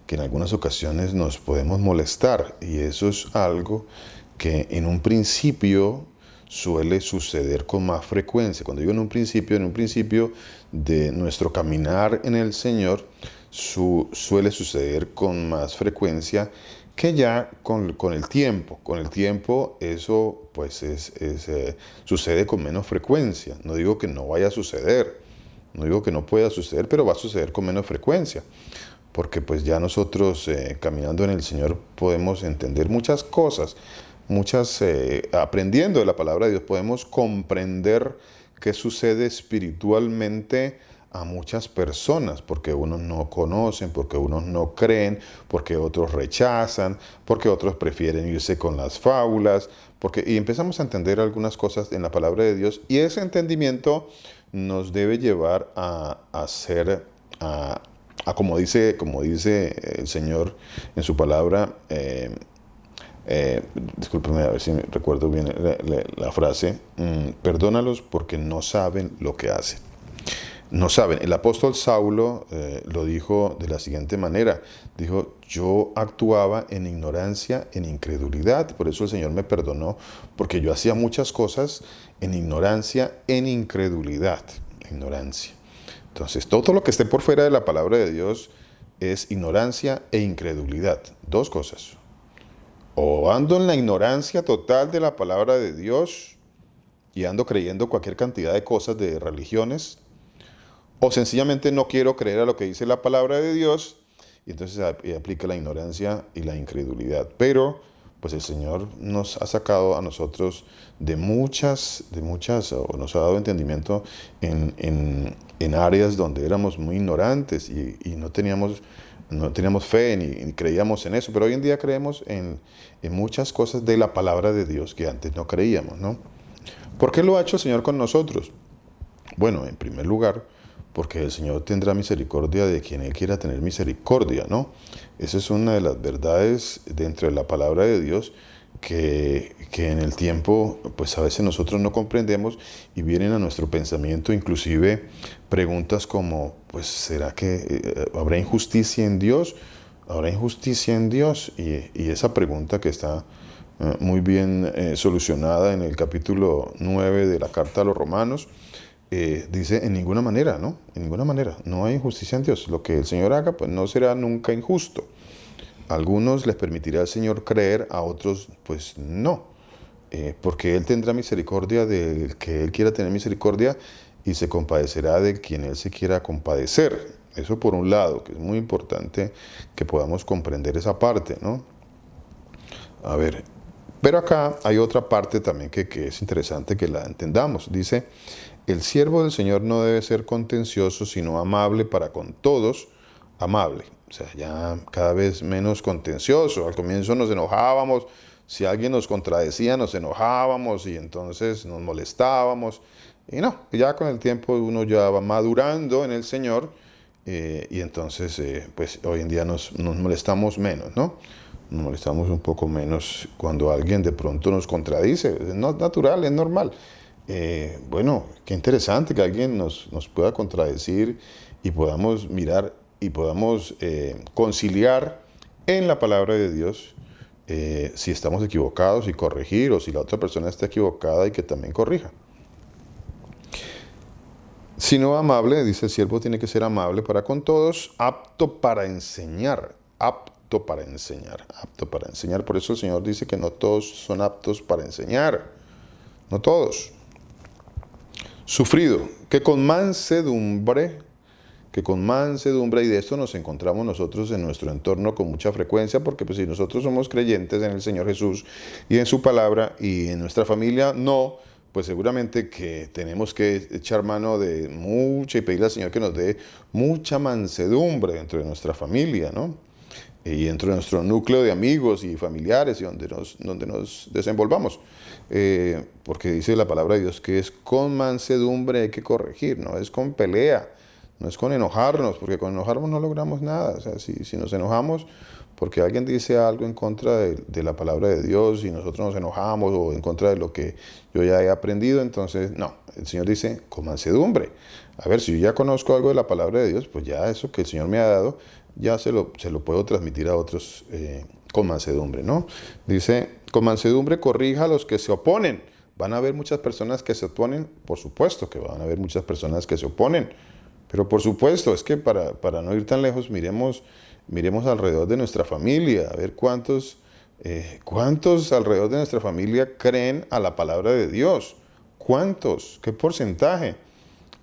que en algunas ocasiones nos podemos molestar, y eso es algo que en un principio suele suceder con más frecuencia. Cuando digo en un principio de nuestro caminar en el Señor, suele suceder con más frecuencia que ya con el tiempo. Con el tiempo eso pues sucede con menos frecuencia. No digo que no vaya a suceder, no digo que no pueda suceder, pero va a suceder con menos frecuencia. Porque pues ya nosotros caminando en el Señor podemos entender muchas cosas, aprendiendo de la palabra de Dios, podemos comprender qué sucede espiritualmente a muchas personas, porque unos no conocen, porque unos no creen, porque otros rechazan, porque otros prefieren irse con las fábulas, y empezamos a entender algunas cosas en la palabra de Dios, y ese entendimiento nos debe llevar a como dice el Señor en su palabra, discúlpeme a ver si recuerdo bien la frase, perdónalos porque no saben lo que hacen. No saben. El apóstol Saulo lo dijo de la siguiente manera. Dijo, yo actuaba en ignorancia, en incredulidad. Por eso el Señor me perdonó, porque yo hacía muchas cosas en ignorancia, en incredulidad. Ignorancia. Entonces, todo lo que esté por fuera de la palabra de Dios es ignorancia e incredulidad. Dos cosas. O ando en la ignorancia total de la palabra de Dios y ando creyendo cualquier cantidad de cosas de religiones, o sencillamente no quiero creer a lo que dice la palabra de Dios, y entonces aplica la ignorancia y la incredulidad. Pero, pues el Señor nos ha sacado a nosotros de muchas, o nos ha dado entendimiento en áreas donde éramos muy ignorantes y no teníamos fe ni creíamos en eso. Pero hoy en día creemos en muchas cosas de la palabra de Dios que antes no creíamos, ¿no? ¿Por qué lo ha hecho el Señor con nosotros? Bueno, en primer lugar, porque el Señor tendrá misericordia de quien Él quiera tener misericordia, ¿no? Esa es una de las verdades dentro de la palabra de Dios que en el tiempo, pues a veces nosotros no comprendemos y vienen a nuestro pensamiento inclusive preguntas como, pues ¿será que habrá injusticia en Dios? ¿Habrá injusticia en Dios? Y esa pregunta que está muy bien solucionada en el capítulo 9 de la carta a los Romanos, dice en ninguna manera, ¿no? En ninguna manera, no hay injusticia en Dios. Lo que el Señor haga, pues no será nunca injusto. A algunos les permitirá el Señor creer, a otros, pues no. Porque Él tendrá misericordia del que Él quiera tener misericordia y se compadecerá de quien Él se quiera compadecer. Eso por un lado, que es muy importante que podamos comprender esa parte, ¿no? A ver, pero acá hay otra parte también que es interesante que la entendamos. Dice, el siervo del Señor no debe ser contencioso, sino amable para con todos, amable. O sea, ya cada vez menos contencioso. Al comienzo nos enojábamos, si alguien nos contradecía nos enojábamos y entonces nos molestábamos. Y no, ya con el tiempo uno ya va madurando en el Señor y entonces pues hoy en día nos molestamos menos, ¿no? Nos molestamos un poco menos cuando alguien de pronto nos contradice. Es natural, es normal. Bueno, qué interesante que alguien nos pueda contradecir y podamos mirar y podamos conciliar en la palabra de Dios si estamos equivocados y corregir, o si la otra persona está equivocada y que también corrija. Si no amable, dice el siervo, tiene que ser amable para con todos, apto para enseñar, apto para enseñar, apto para enseñar. Por eso el Señor dice que no todos son aptos para enseñar, no todos. Sufrido, que con mansedumbre, y de esto nos encontramos nosotros en nuestro entorno con mucha frecuencia, porque pues si nosotros somos creyentes en el Señor Jesús y en su palabra, y en nuestra familia no, pues seguramente que tenemos que echar mano de mucha y pedirle al Señor que nos dé mucha mansedumbre dentro de nuestra familia, ¿no? Y dentro de nuestro núcleo de amigos y familiares y donde nos desenvolvamos. Porque dice la palabra de Dios que es con mansedumbre hay que corregir, no es con pelea, no es con enojarnos, porque con enojarnos no logramos nada. O sea, si nos enojamos porque alguien dice algo en contra de la palabra de Dios y nosotros nos enojamos, o en contra de lo que yo ya he aprendido, entonces no, el Señor dice con mansedumbre. A ver, si yo ya conozco algo de la palabra de Dios, pues ya eso que el Señor me ha dado, ya se lo puedo transmitir a otros con mansedumbre, ¿no? Dice, con mansedumbre corrija a los que se oponen. ¿Van a haber muchas personas que se oponen? Por supuesto que van a haber muchas personas que se oponen. Pero por supuesto, es que para no ir tan lejos, miremos alrededor de nuestra familia, a ver cuántos alrededor de nuestra familia creen a la palabra de Dios. ¿Cuántos? ¿Qué porcentaje?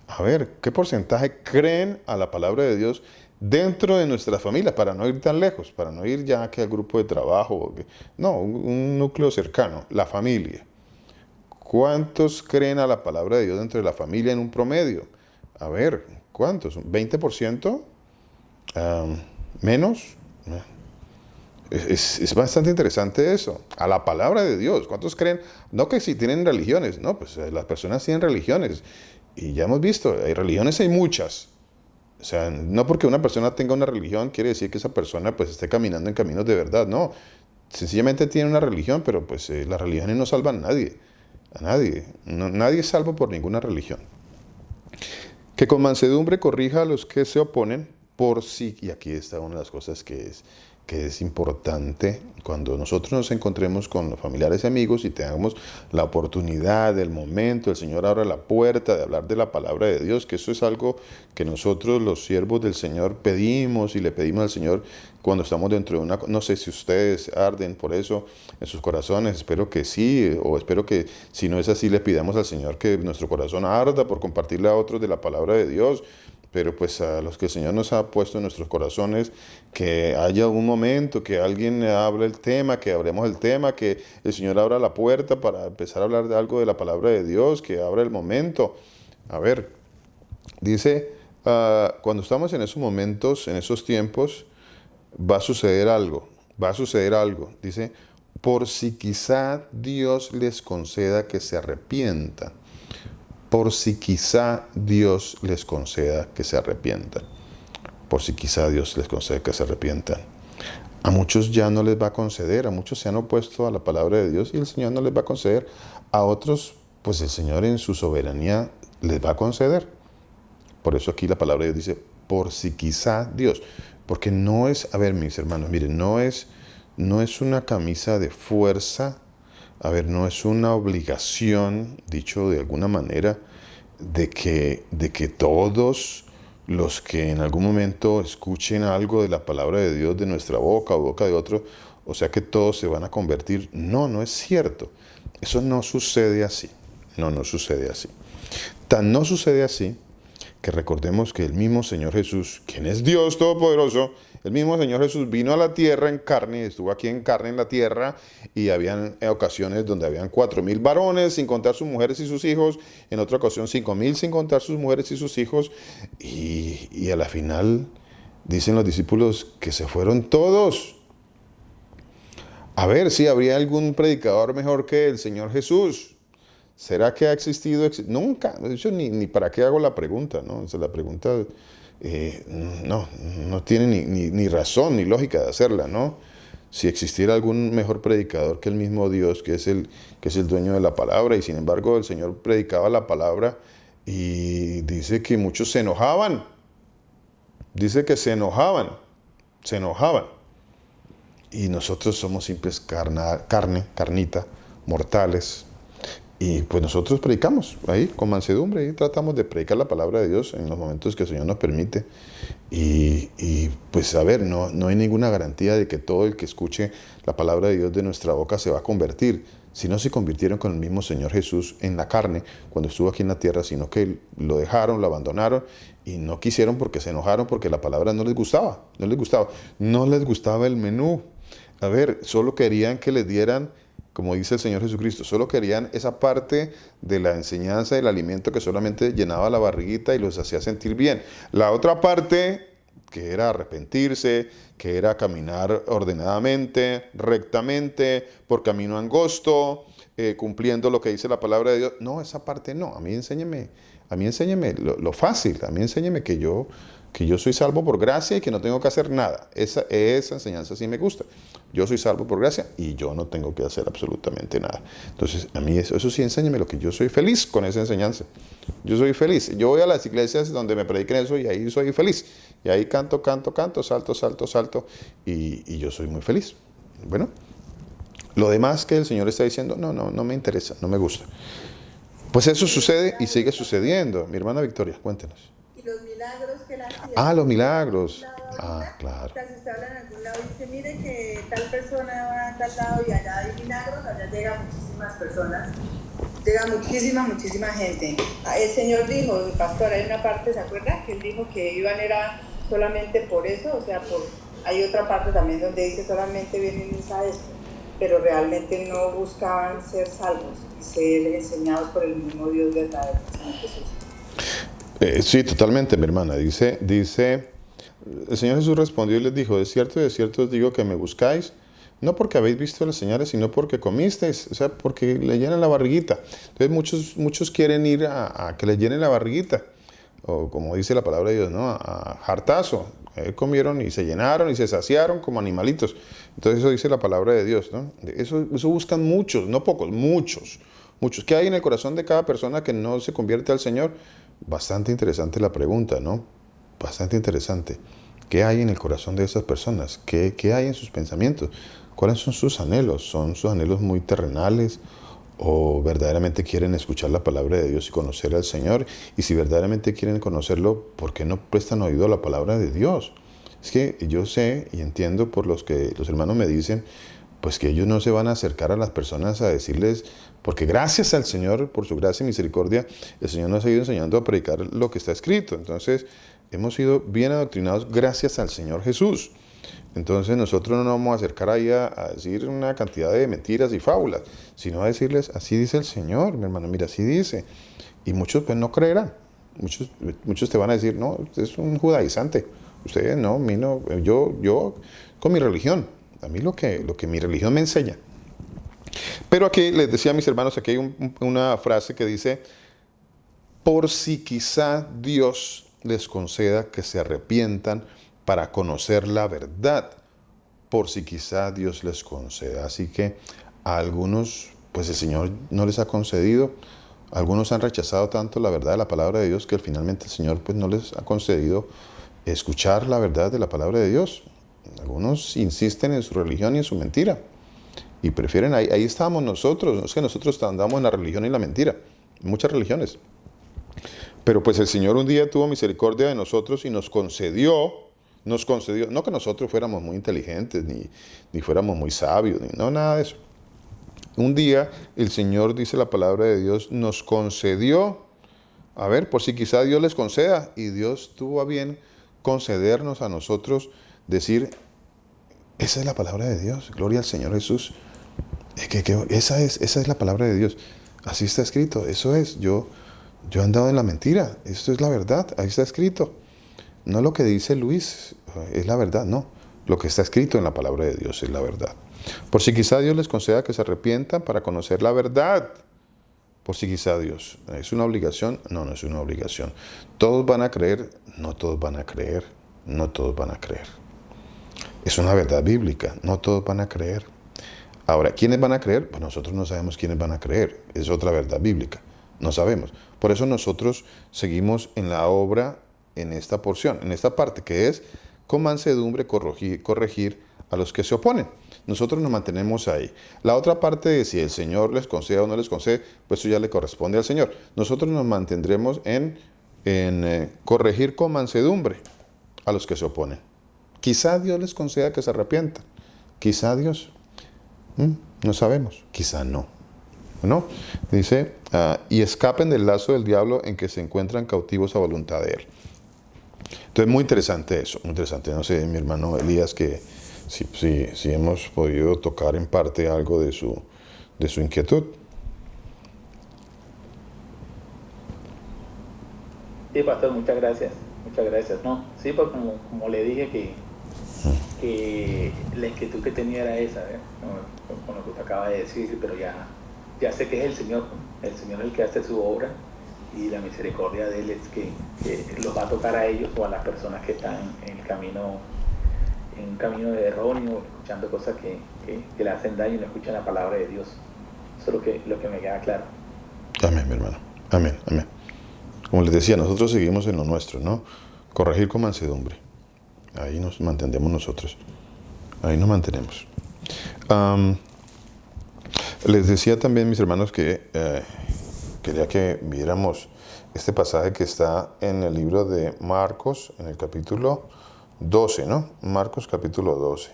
A ver, ¿qué porcentaje creen a la palabra de Dios dentro de nuestra familia? Para no ir tan lejos, para no ir ya que al grupo de trabajo. No, un núcleo cercano, la familia. ¿Cuántos creen a la palabra de Dios dentro de la familia en un promedio? A ver, ¿cuántos? ¿20%? ¿Menos? Es bastante interesante eso. A la palabra de Dios. ¿Cuántos creen? No que si tienen religiones. No, pues las personas tienen religiones. Y ya hemos visto, hay religiones, hay muchas. O sea, no porque una persona tenga una religión quiere decir que esa persona pues esté caminando en caminos de verdad, no. Sencillamente tiene una religión, pero pues las religiones no salvan a nadie. A nadie. Nadie es salvo por ninguna religión. Que con mansedumbre corrija a los que se oponen por sí. Y aquí está una de las cosas que es importante cuando nosotros nos encontremos con los familiares y amigos y tengamos la oportunidad, el momento, el Señor abra la puerta de hablar de la palabra de Dios, que eso es algo que nosotros los siervos del Señor pedimos y le pedimos al Señor cuando estamos dentro de una... No sé si ustedes arden por eso en sus corazones, espero que sí, o espero que si no es así le pidamos al Señor que nuestro corazón arda por compartirle a otros de la palabra de Dios. Pero pues a los que el Señor nos ha puesto en nuestros corazones, que haya un momento, que alguien hable el tema, que abremos el tema, que el Señor abra la puerta para empezar a hablar de algo de la palabra de Dios, que abra el momento. A ver, dice, cuando estamos en esos momentos, en esos tiempos, va a suceder algo, Dice, por si quizá Dios les conceda que se arrepientan. Por si quizá Dios les conceda que se arrepientan. Por si quizá Dios les conceda que se arrepientan. A muchos ya no les va a conceder, a muchos se han opuesto a la palabra de Dios y el Señor no les va a conceder. A otros, pues el Señor en su soberanía les va a conceder. Por eso aquí la palabra de Dios dice, por si quizá Dios. Porque no es, a ver mis hermanos, miren, no es una camisa de fuerza. A ver, no es una obligación, dicho de alguna manera, de que todos los que en algún momento escuchen algo de la palabra de Dios de nuestra boca o boca de otro, o sea que todos se van a convertir. No, no es cierto. Eso no sucede así. No sucede así. Tan no sucede así que recordemos que el mismo Señor Jesús, quien es Dios Todopoderoso, el mismo Señor Jesús vino a la tierra en carne, estuvo aquí en carne en la tierra y habían ocasiones donde habían 4,000 varones sin contar sus mujeres y sus hijos, en otra ocasión 5,000 sin contar sus mujeres y sus hijos y a la final dicen los discípulos que se fueron todos. A ver si habría algún predicador mejor que el Señor Jesús. ¿Será que ha existido? Nunca. Yo ni para qué hago la pregunta, ¿no? O sea, la pregunta no tiene ni razón ni lógica de hacerla, ¿no? Si existiera algún mejor predicador que el mismo Dios, que es el dueño de la palabra, y sin embargo el Señor predicaba la palabra y dice que muchos se enojaban. Dice que se enojaban. Y nosotros somos simples carnita, mortales. Y pues nosotros predicamos ahí con mansedumbre y tratamos de predicar la palabra de Dios en los momentos que el Señor nos permite. Y pues a ver, no hay ninguna garantía de que todo el que escuche la palabra de Dios de nuestra boca se va a convertir. Si no se convirtieron con el mismo Señor Jesús en la carne cuando estuvo aquí en la tierra, sino que lo dejaron, lo abandonaron y no quisieron porque se enojaron porque la palabra no les gustaba. No les gustaba el menú. A ver, solo querían que les dieran, como dice el Señor Jesucristo, solo querían esa parte de la enseñanza del alimento que solamente llenaba la barriguita y los hacía sentir bien. La otra parte, que era arrepentirse, que era caminar ordenadamente, rectamente, por camino angosto, cumpliendo lo que dice la palabra de Dios. No, esa parte no. A mí enséñeme lo fácil. A mí enséñeme que yo soy salvo por gracia y que no tengo que hacer nada. Esa enseñanza sí me gusta. Yo soy salvo por gracia y yo no tengo que hacer absolutamente nada. Entonces, a mí eso sí, enséñame lo que yo soy feliz con esa enseñanza. Yo soy feliz. Yo voy a las iglesias donde me prediquen eso y ahí soy feliz. Y ahí canto, salto y yo soy muy feliz. Bueno, lo demás que el Señor está diciendo, no me interesa, no me gusta. Pues eso sucede y sigue sucediendo. Mi hermana Victoria, cuéntenos. Y los milagros que él hacía. Los milagros. Claro. O sea, si usted habla en algún lado y dice, mire que tal persona va a tal lado y allá hay milagros, allá llegan muchísimas personas, llega muchísima gente. El Señor dijo, el pastor, hay una parte, ¿se acuerda? Que él dijo que iban era solamente por eso, o sea, hay otra parte también donde dice solamente vienen a esto, pero realmente no buscaban ser salvos y ser enseñados por el mismo Dios verdadero, Señor Jesús. Sí, totalmente, mi hermana. Dice, el Señor Jesús respondió y les dijo, de cierto os digo que me buscáis, no porque habéis visto las señales, sino porque comisteis, o sea, porque le llenan la barriguita. Entonces muchos quieren ir a que les llenen la barriguita. o como dice la palabra de Dios, ¿no? A hartazo. Comieron y se llenaron y se saciaron como animalitos. Entonces eso dice la palabra de Dios, ¿no? Eso buscan muchos, no pocos, muchos. Muchos. ¿Qué hay en el corazón de cada persona que no se convierte al Señor? Bastante interesante la pregunta, ¿no? Bastante interesante. ¿Qué hay en el corazón de esas personas? ¿Qué hay en sus pensamientos? ¿Cuáles son sus anhelos? ¿Son sus anhelos muy terrenales? ¿O verdaderamente quieren escuchar la palabra de Dios y conocer al Señor? Y si verdaderamente quieren conocerlo, ¿por qué no prestan oído a la palabra de Dios? Es que yo sé y entiendo por los que los hermanos me dicen, pues que ellos no se van a acercar a las personas a decirles, porque gracias al Señor, por su gracia y misericordia, el Señor nos ha ido enseñando a predicar lo que está escrito. Entonces, hemos sido bien adoctrinados gracias al Señor Jesús. Entonces nosotros no nos vamos a acercar ahí a decir una cantidad de mentiras y fábulas, sino a decirles, así dice el Señor, mi hermano, mira, así dice. Y muchos pues no creerán. Muchos te van a decir, no, usted es un judaizante. Ustedes no, a mí no, yo con mi religión, a mí lo que mi religión me enseña. Pero aquí les decía a mis hermanos, aquí hay una frase que dice, por si quizá Dios les conceda que se arrepientan para conocer la verdad, por si quizá Dios les conceda. Así que a algunos, pues el Señor no les ha concedido, algunos han rechazado tanto la verdad de la palabra de Dios que finalmente el Señor pues no les ha concedido escuchar la verdad de la palabra de Dios. Algunos insisten en su religión y en su mentira y prefieren, ahí estamos nosotros, no es que nosotros andamos en la religión y la mentira, muchas religiones. Pero pues el Señor un día tuvo misericordia de nosotros y nos concedió, no que nosotros fuéramos muy inteligentes, ni fuéramos muy sabios, no, nada de eso. Un día el Señor, dice la palabra de Dios, nos concedió, a ver, por si quizá Dios les conceda, y Dios tuvo a bien concedernos a nosotros, decir, esa es la palabra de Dios, gloria al Señor Jesús. Esa es la palabra de Dios, así está escrito, eso es, yo he andado en la mentira, esto es la verdad, ahí está escrito. No lo que dice Luis es la verdad, no. Lo que está escrito en la palabra de Dios es la verdad. Por si quizá Dios les conceda que se arrepientan para conocer la verdad. Por si quizá Dios. ¿Es una obligación? No, no es una obligación. ¿Todos van a creer? No todos van a creer. No todos van a creer. Es una verdad bíblica. No todos van a creer. Ahora, ¿quiénes van a creer? Pues nosotros no sabemos quiénes van a creer. Es otra verdad bíblica. No sabemos. Por eso nosotros seguimos en la obra, en esta porción, en esta parte que es con mansedumbre corregir a los que se oponen. Nosotros nos mantenemos ahí. La otra parte de si el Señor les concede o no les concede, pues eso ya le corresponde al Señor. Nosotros nos mantendremos en corregir con mansedumbre a los que se oponen. Quizá Dios les conceda que se arrepientan. Quizá Dios. No sabemos. Quizá no. ¿No? Dice, y escapen del lazo del diablo en que se encuentran cautivos a voluntad de él. Entonces, muy interesante eso, muy interesante. No sé, mi hermano Elías, que si hemos podido tocar en parte algo de su inquietud. Sí, pastor, muchas gracias, ¿no? Sí, porque como le dije que la inquietud que tenía era esa, ¿no? Con lo que usted acaba de decir, pero ya sé que es el Señor el que hace su obra, y la misericordia de Él es que los va a tocar a ellos o a las personas que están en un camino de erróneo, escuchando cosas que le hacen daño y no escuchan la palabra de Dios. Eso es lo que me queda claro. Amén, mi hermano. Amén, amén. Como les decía, nosotros seguimos en lo nuestro, ¿no? Corregir con mansedumbre. Ahí nos mantenemos nosotros. Ahí nos mantenemos. Les decía también, mis hermanos, que quería que viéramos este pasaje que está en el libro de Marcos, en el capítulo 12, ¿no? Marcos capítulo 12.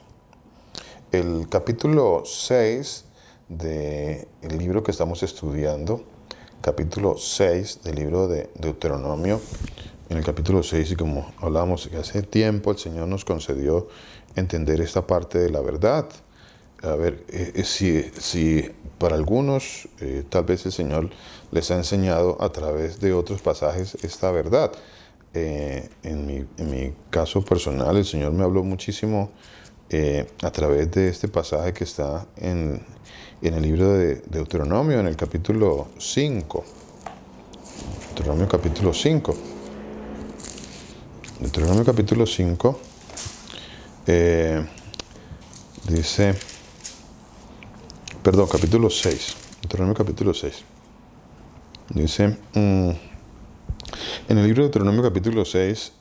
El capítulo 6 del libro que estamos estudiando, capítulo 6 del libro de Deuteronomio, en el capítulo 6, y como hablábamos hace tiempo, el Señor nos concedió entender esta parte de la verdad. A ver, si para algunos tal vez el Señor les ha enseñado a través de otros pasajes esta verdad. En mi caso personal, el Señor me habló muchísimo a través de este pasaje que está en el libro de Deuteronomio, en el capítulo 5. Deuteronomio capítulo 5. Deuteronomio capítulo 5 dice, perdón, capítulo 6, Deuteronomio capítulo 6, dice, en el libro de Deuteronomio capítulo 6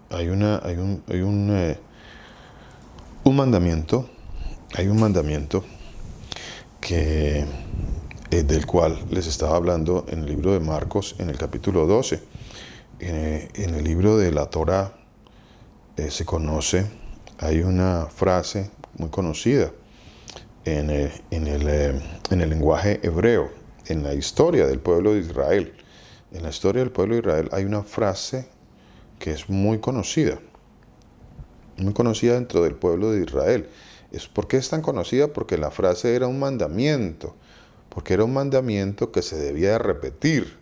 hay un mandamiento, que, del cual les estaba hablando en el libro de Marcos, en el capítulo 12. En el libro de la Torá se conoce, hay una frase muy conocida en el lenguaje hebreo, en la historia del pueblo de Israel. En la historia del pueblo de Israel hay una frase que es muy conocida dentro del pueblo de Israel. ¿Por qué es tan conocida? Porque la frase era un mandamiento, porque era un mandamiento que se debía de repetir,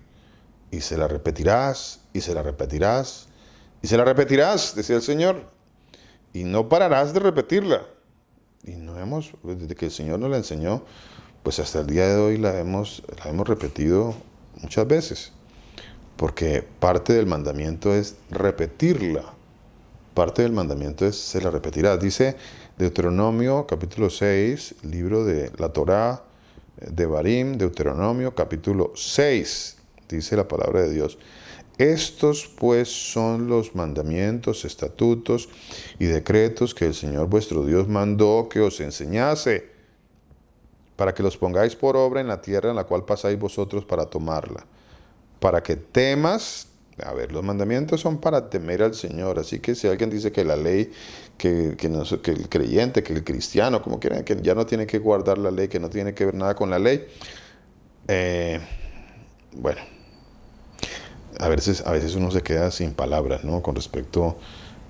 y se la repetirás, y se la repetirás, y se la repetirás, decía el Señor, y no pararás de repetirla. Y desde que el Señor nos la enseñó, pues hasta el día de hoy la hemos repetido muchas veces, porque parte del mandamiento es repetirla. Parte del mandamiento es, se la repetirás. Dice Deuteronomio capítulo 6, libro de la Torá, de Barim, Deuteronomio capítulo 6, dice la palabra de Dios. Estos pues son los mandamientos, estatutos y decretos que el Señor vuestro Dios mandó que os enseñase, para que los pongáis por obra en la tierra en la cual pasáis vosotros para tomarla, para que temas. A ver, los mandamientos son para temer al Señor, así que si alguien dice que la ley, que el creyente, que el cristiano, como quieran, que ya no tiene que guardar la ley, que no tiene que ver nada con la ley, bueno, a veces uno se queda sin palabras, ¿no? Con respecto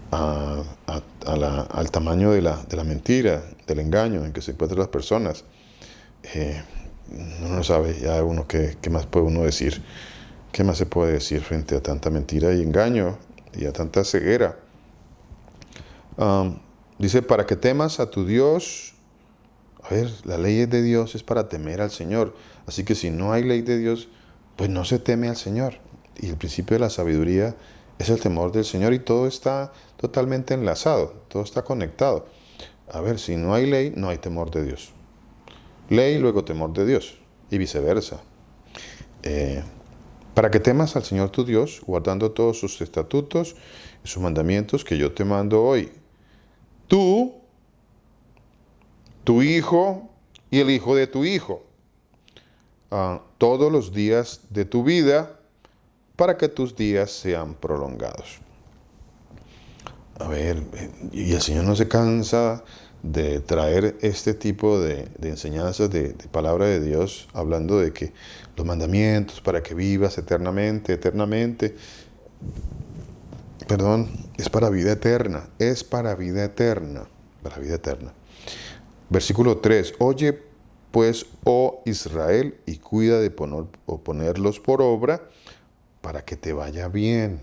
al tamaño de la mentira, del engaño en que se encuentran las personas. Uno no sabe ya uno qué más puede uno decir. ¿Qué más se puede decir frente a tanta mentira y engaño y a tanta ceguera? Dice, para que temas a tu Dios. A ver, la ley de Dios es para temer al Señor. Así que si no hay ley de Dios, pues no se teme al Señor. Y el principio de la sabiduría es el temor del Señor, y todo está totalmente enlazado, todo está conectado. A ver, si no hay ley, no hay temor de Dios. Ley, luego temor de Dios, y viceversa. Para que temas al Señor tu Dios, guardando todos sus estatutos y sus mandamientos que yo te mando hoy. Tú, tu hijo y el hijo de tu hijo, todos los días de tu vida, para que tus días sean prolongados. A ver, y el Señor no se cansa de traer este tipo de enseñanzas de palabra de Dios, hablando de que los mandamientos para que vivas eternamente, es para vida eterna, para vida eterna. Versículo 3, oye pues, oh Israel, y cuida de ponerlos por obra, para que te vaya bien,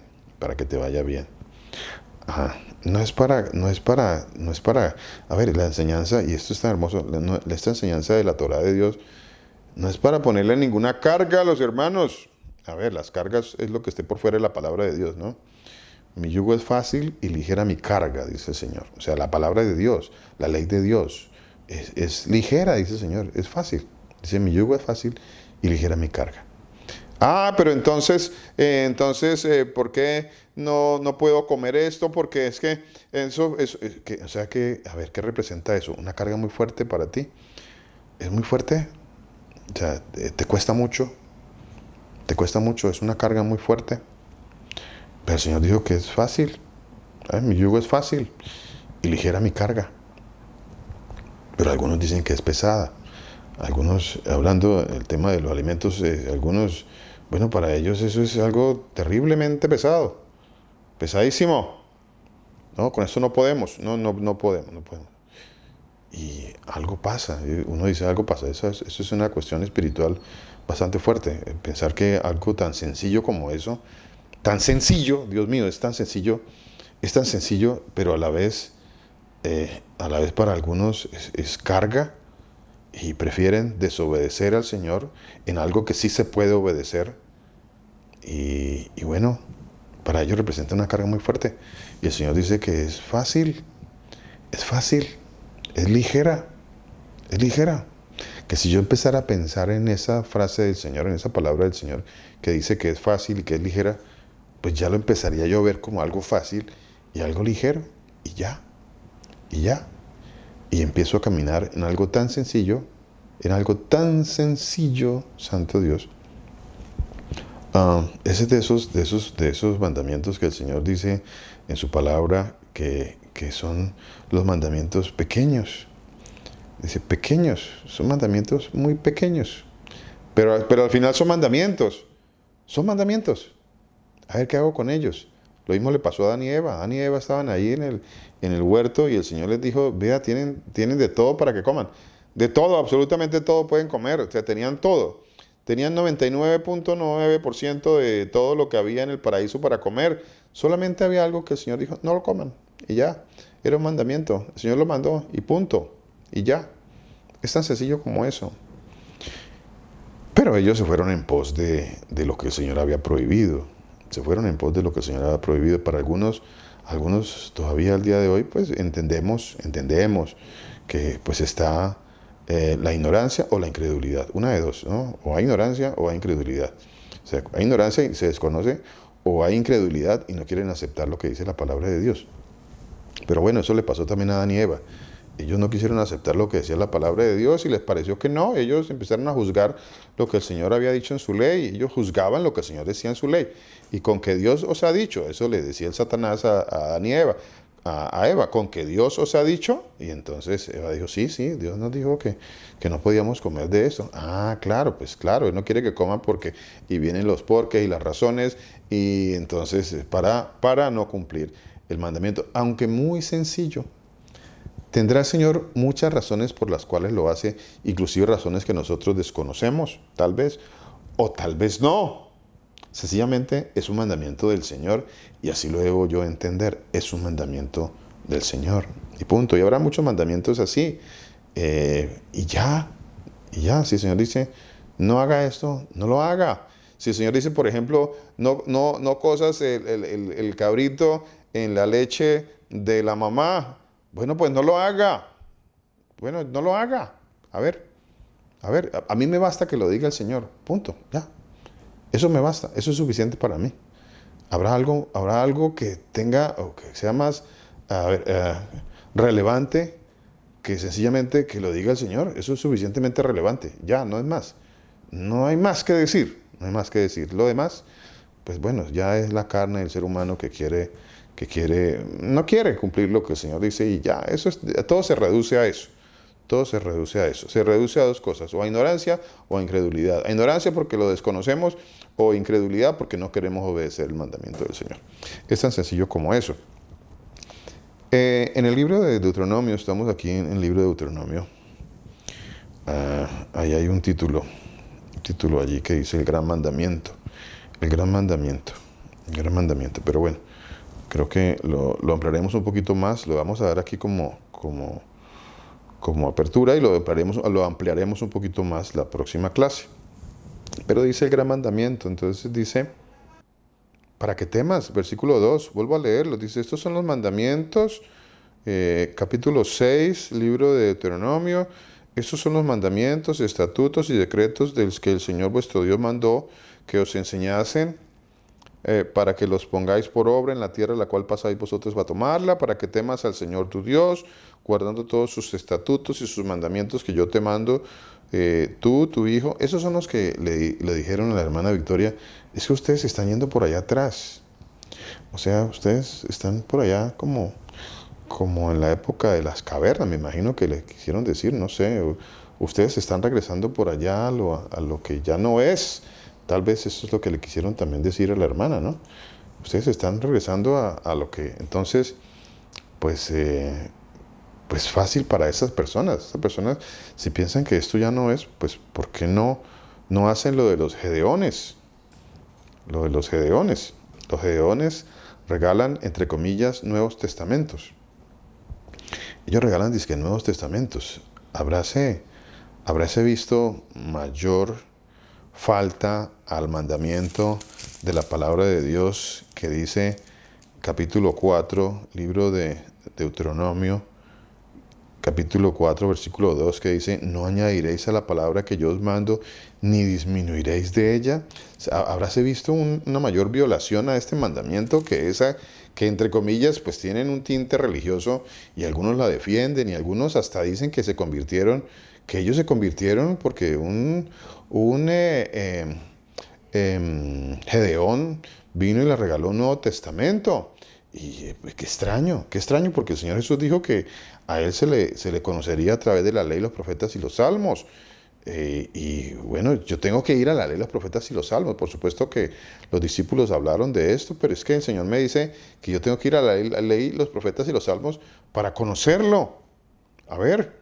Ajá. No es para, a ver, la enseñanza, y esto es tan hermoso, esta enseñanza de la Torá de Dios, no es para ponerle ninguna carga a los hermanos. A ver, las cargas es lo que esté por fuera de la palabra de Dios, ¿no? Mi yugo es fácil y ligera mi carga, dice el Señor. O sea, la palabra de Dios, la ley de Dios, es ligera, dice el Señor, es fácil. Dice, mi yugo es fácil y ligera mi carga. Pero entonces, ¿por qué no puedo comer esto? Porque es que eso, a ver, ¿qué representa eso? ¿Una carga muy fuerte para ti? ¿Es muy fuerte? O sea, ¿te cuesta mucho? ¿Es una carga muy fuerte? Pero el Señor dijo que es fácil. Mi yugo es fácil y ligera mi carga. Pero algunos dicen que es pesada. Algunos, hablando del tema de los alimentos, algunos, bueno, para ellos eso es algo terriblemente pesado, pesadísimo. No, con esto no podemos, no podemos. Y algo pasa, uno dice algo pasa, eso es una cuestión espiritual bastante fuerte. Pensar que algo tan sencillo como eso, tan sencillo, Dios mío, es tan sencillo, pero a la vez para algunos es carga, y prefieren desobedecer al Señor en algo que sí se puede obedecer. Y bueno, para ellos representa una carga muy fuerte. Y el Señor dice que es fácil, es ligera, es ligera. Que si yo empezara a pensar en esa frase del Señor, en esa palabra del Señor, que dice que es fácil y que es ligera, pues ya lo empezaría yo a ver como algo fácil y algo ligero, y ya, y ya. Y empiezo a caminar en algo tan sencillo, santo Dios. Ese es de esos mandamientos que el Señor dice en su palabra que son los mandamientos pequeños. Dice pequeños, son mandamientos muy pequeños. Pero al final son mandamientos. A ver qué hago con ellos. Lo mismo le pasó a Adán y Eva. Adán y Eva estaban ahí en el huerto y el Señor les dijo, vea, tienen de todo para que coman. De todo, absolutamente todo pueden comer. O sea, tenían todo. Tenían 99.9% de todo lo que había en el paraíso para comer. Solamente había algo que el Señor dijo, no lo coman. Y ya, era un mandamiento. El Señor lo mandó y punto. Y ya. Es tan sencillo como eso. Pero ellos se fueron en pos de lo que el Señor había prohibido. Se fueron en pos de lo que el Señor había prohibido. Para algunos todavía al día de hoy, pues entendemos que pues está la ignorancia o la incredulidad. Una de dos, ¿no? O hay ignorancia o hay incredulidad. O sea, hay ignorancia y se desconoce, o hay incredulidad y no quieren aceptar lo que dice la palabra de Dios. Pero bueno, eso le pasó también a Adán y Eva. Ellos no quisieron aceptar lo que decía la palabra de Dios y les pareció que no. Ellos empezaron a juzgar lo que el Señor había dicho en su ley. Ellos juzgaban lo que el Señor decía en su ley. Y con que Dios os ha dicho, eso le decía el Satanás a Adán y Eva, a Eva, con que Dios os ha dicho. Y entonces Eva dijo, sí, Dios nos dijo que no podíamos comer de eso. Ah, claro, pues claro, Él no quiere que coman porque, y vienen los porqués y las razones, y entonces para no cumplir el mandamiento, aunque muy sencillo. Tendrá el Señor muchas razones por las cuales lo hace, inclusive razones que nosotros desconocemos, tal vez, o tal vez no. Sencillamente es un mandamiento del Señor y así lo debo yo entender, es un mandamiento del Señor. Y punto. Y habrá muchos mandamientos así. Y ya, si el Señor dice, no haga esto, no lo haga. Si el Señor dice, por ejemplo, no cosas el cabrito en la leche de la mamá, bueno, pues no lo haga. Bueno, no lo haga. A ver, a mí me basta que lo diga el Señor. Punto, ya. Eso me basta, eso es suficiente para mí. Habrá algo que tenga, o que sea más relevante que sencillamente que lo diga el Señor. Eso es suficientemente relevante. Ya, no es más. No hay más que decir. Lo demás, pues bueno, ya es la carne del ser humano que no quiere cumplir lo que el Señor dice y ya, todo se reduce a eso. Se reduce a dos cosas, o a ignorancia o a incredulidad. A ignorancia porque lo desconocemos, o incredulidad porque no queremos obedecer el mandamiento del Señor. Es tan sencillo como eso. En el libro de Deuteronomio, estamos aquí en el libro de Deuteronomio. Ahí hay un título allí que dice el gran mandamiento. Pero bueno, creo que lo ampliaremos un poquito más, lo vamos a dar aquí como apertura y lo ampliaremos un poquito más la próxima clase. Pero dice el gran mandamiento, entonces dice, para que temas, versículo 2, vuelvo a leerlo, dice, estos son los mandamientos, capítulo 6, libro de Deuteronomio, estos son los mandamientos, estatutos y decretos de los que el Señor vuestro Dios mandó que os enseñasen, para que los pongáis por obra en la tierra la cual pasáis vosotros para tomarla, para que temas al Señor tu Dios, guardando todos sus estatutos y sus mandamientos que yo te mando, tú, tu hijo. Esos son los que le dijeron a la hermana Victoria, es que ustedes se están yendo por allá atrás. O sea, ustedes están por allá como en la época de las cavernas, me imagino que le quisieron decir, no sé, ustedes están regresando por allá a lo que ya no es. Tal vez eso es lo que le quisieron también decir a la hermana, ¿no? Ustedes están regresando a lo que... Entonces, pues fácil para esas personas. Esas personas, si piensan que esto ya no es, pues ¿por qué no hacen lo de los gedeones? Los gedeones regalan, entre comillas, nuevos testamentos. Ellos regalan, dizque, nuevos testamentos. Habráse visto mayor falta al mandamiento de la palabra de Dios que dice, capítulo 4, libro de Deuteronomio, capítulo 4, versículo 2, que dice, no añadiréis a la palabra que yo os mando, ni disminuiréis de ella. O sea, ¿habráse visto una mayor violación a este mandamiento que esa, que entre comillas, pues tienen un tinte religioso y algunos la defienden y algunos hasta dicen que se convirtieron, que ellos se convirtieron porque un Gedeón vino y le regaló un Nuevo Testamento? Y qué extraño, porque el Señor Jesús dijo que a Él se le conocería a través de la ley, los profetas y los salmos. Y bueno, yo tengo que ir a la ley, los profetas y los salmos. Por supuesto que los discípulos hablaron de esto, pero es que el Señor me dice que yo tengo que ir a la ley, los profetas y los salmos para conocerlo. A ver,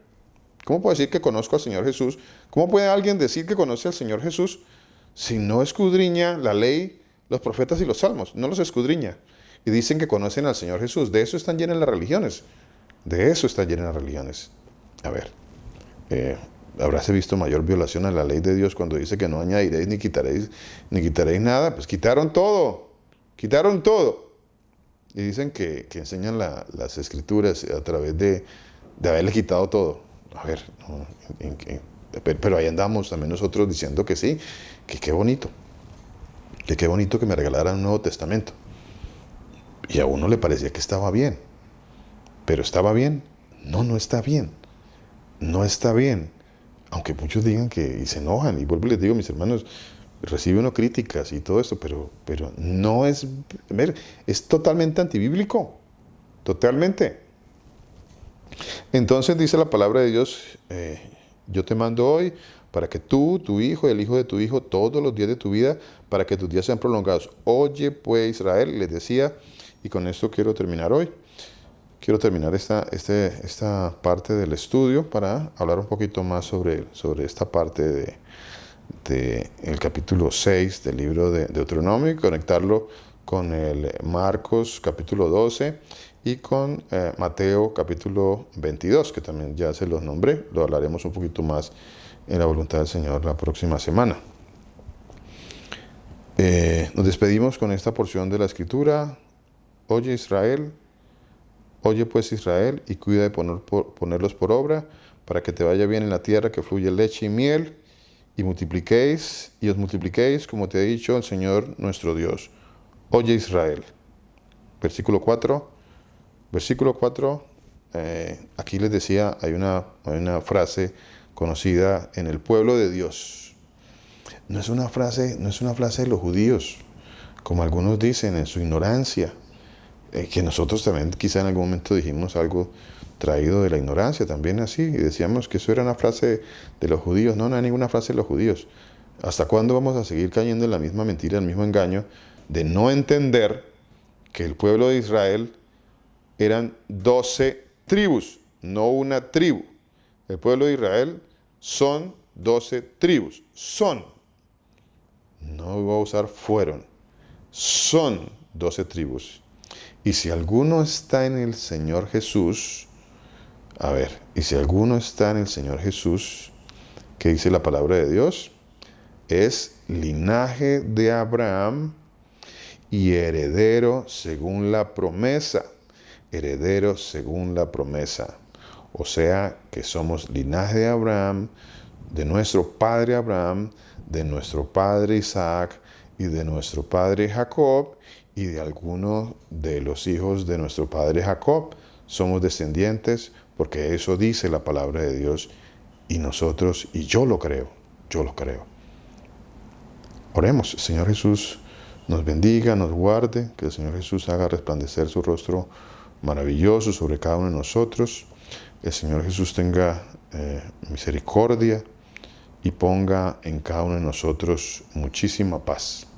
¿cómo puedo decir que conozco al Señor Jesús? ¿Cómo puede alguien decir que conoce al Señor Jesús si no escudriña la ley, los profetas y los salmos? No los escudriña. Y dicen que conocen al Señor Jesús. De eso están llenas las religiones. De eso están llenas las religiones. A ver, ¿habráse visto mayor violación a la ley de Dios cuando dice que no añadiréis ni quitaréis nada? Pues quitaron todo. Y dicen que enseñan las escrituras a través de haberle quitado todo. A ver, pero ahí andamos también nosotros diciendo que sí, que qué bonito. Que qué bonito que me regalaran un Nuevo Testamento. Y a uno le parecía que estaba bien. ¿Pero estaba bien? No está bien. No está bien. Aunque muchos digan que y se enojan. Y vuelvo y les digo, mis hermanos, recibe uno críticas y todo esto, pero no es... Es totalmente antibíblico. Totalmente. Entonces dice la palabra de Dios, yo te mando hoy para que tú, tu hijo y el hijo de tu hijo, todos los días de tu vida, para que tus días sean prolongados. Oye, pues, Israel, les decía, y con esto quiero terminar hoy. Quiero terminar esta parte del estudio para hablar un poquito más sobre esta parte de el capítulo 6 del libro de Deuteronomio y conectarlo con el Marcos capítulo 12 y con Mateo capítulo 22, que también ya se los nombré. Lo hablaremos un poquito más en la voluntad del Señor la próxima semana. Nos despedimos con esta porción de la Escritura. Oye pues Israel, y cuida de ponerlos por obra, para que te vaya bien en la tierra que fluye leche y miel, y os multipliquéis, como te ha dicho el Señor nuestro Dios. Oye Israel. Versículo 4. Aquí les decía, hay una frase conocida en el pueblo de Dios. No es una frase de los judíos, como algunos dicen en su ignorancia. Que nosotros también quizá en algún momento dijimos algo traído de la ignorancia, también así, y decíamos que eso era una frase de los judíos. No hay ninguna frase de los judíos. ¿Hasta cuándo vamos a seguir cayendo en la misma mentira, el mismo engaño de no entender que el pueblo de Israel eran 12 tribus, no una tribu? El pueblo de Israel son 12 tribus. No voy a usar fueron. Son 12 tribus. Y si alguno está en el Señor Jesús, ¿qué dice la palabra de Dios? Es linaje de Abraham y heredero según la promesa. O sea que somos linaje de Abraham, de nuestro padre Abraham, de nuestro padre Isaac y de nuestro padre Jacob, y de algunos de los hijos de nuestro padre Jacob. Somos descendientes porque eso dice la palabra de Dios, y nosotros, y yo lo creo. Oremos. Señor Jesús nos bendiga, nos guarde, que el Señor Jesús haga resplandecer su rostro maravilloso sobre cada uno de nosotros. El Señor Jesús tenga misericordia y ponga en cada uno de nosotros muchísima paz.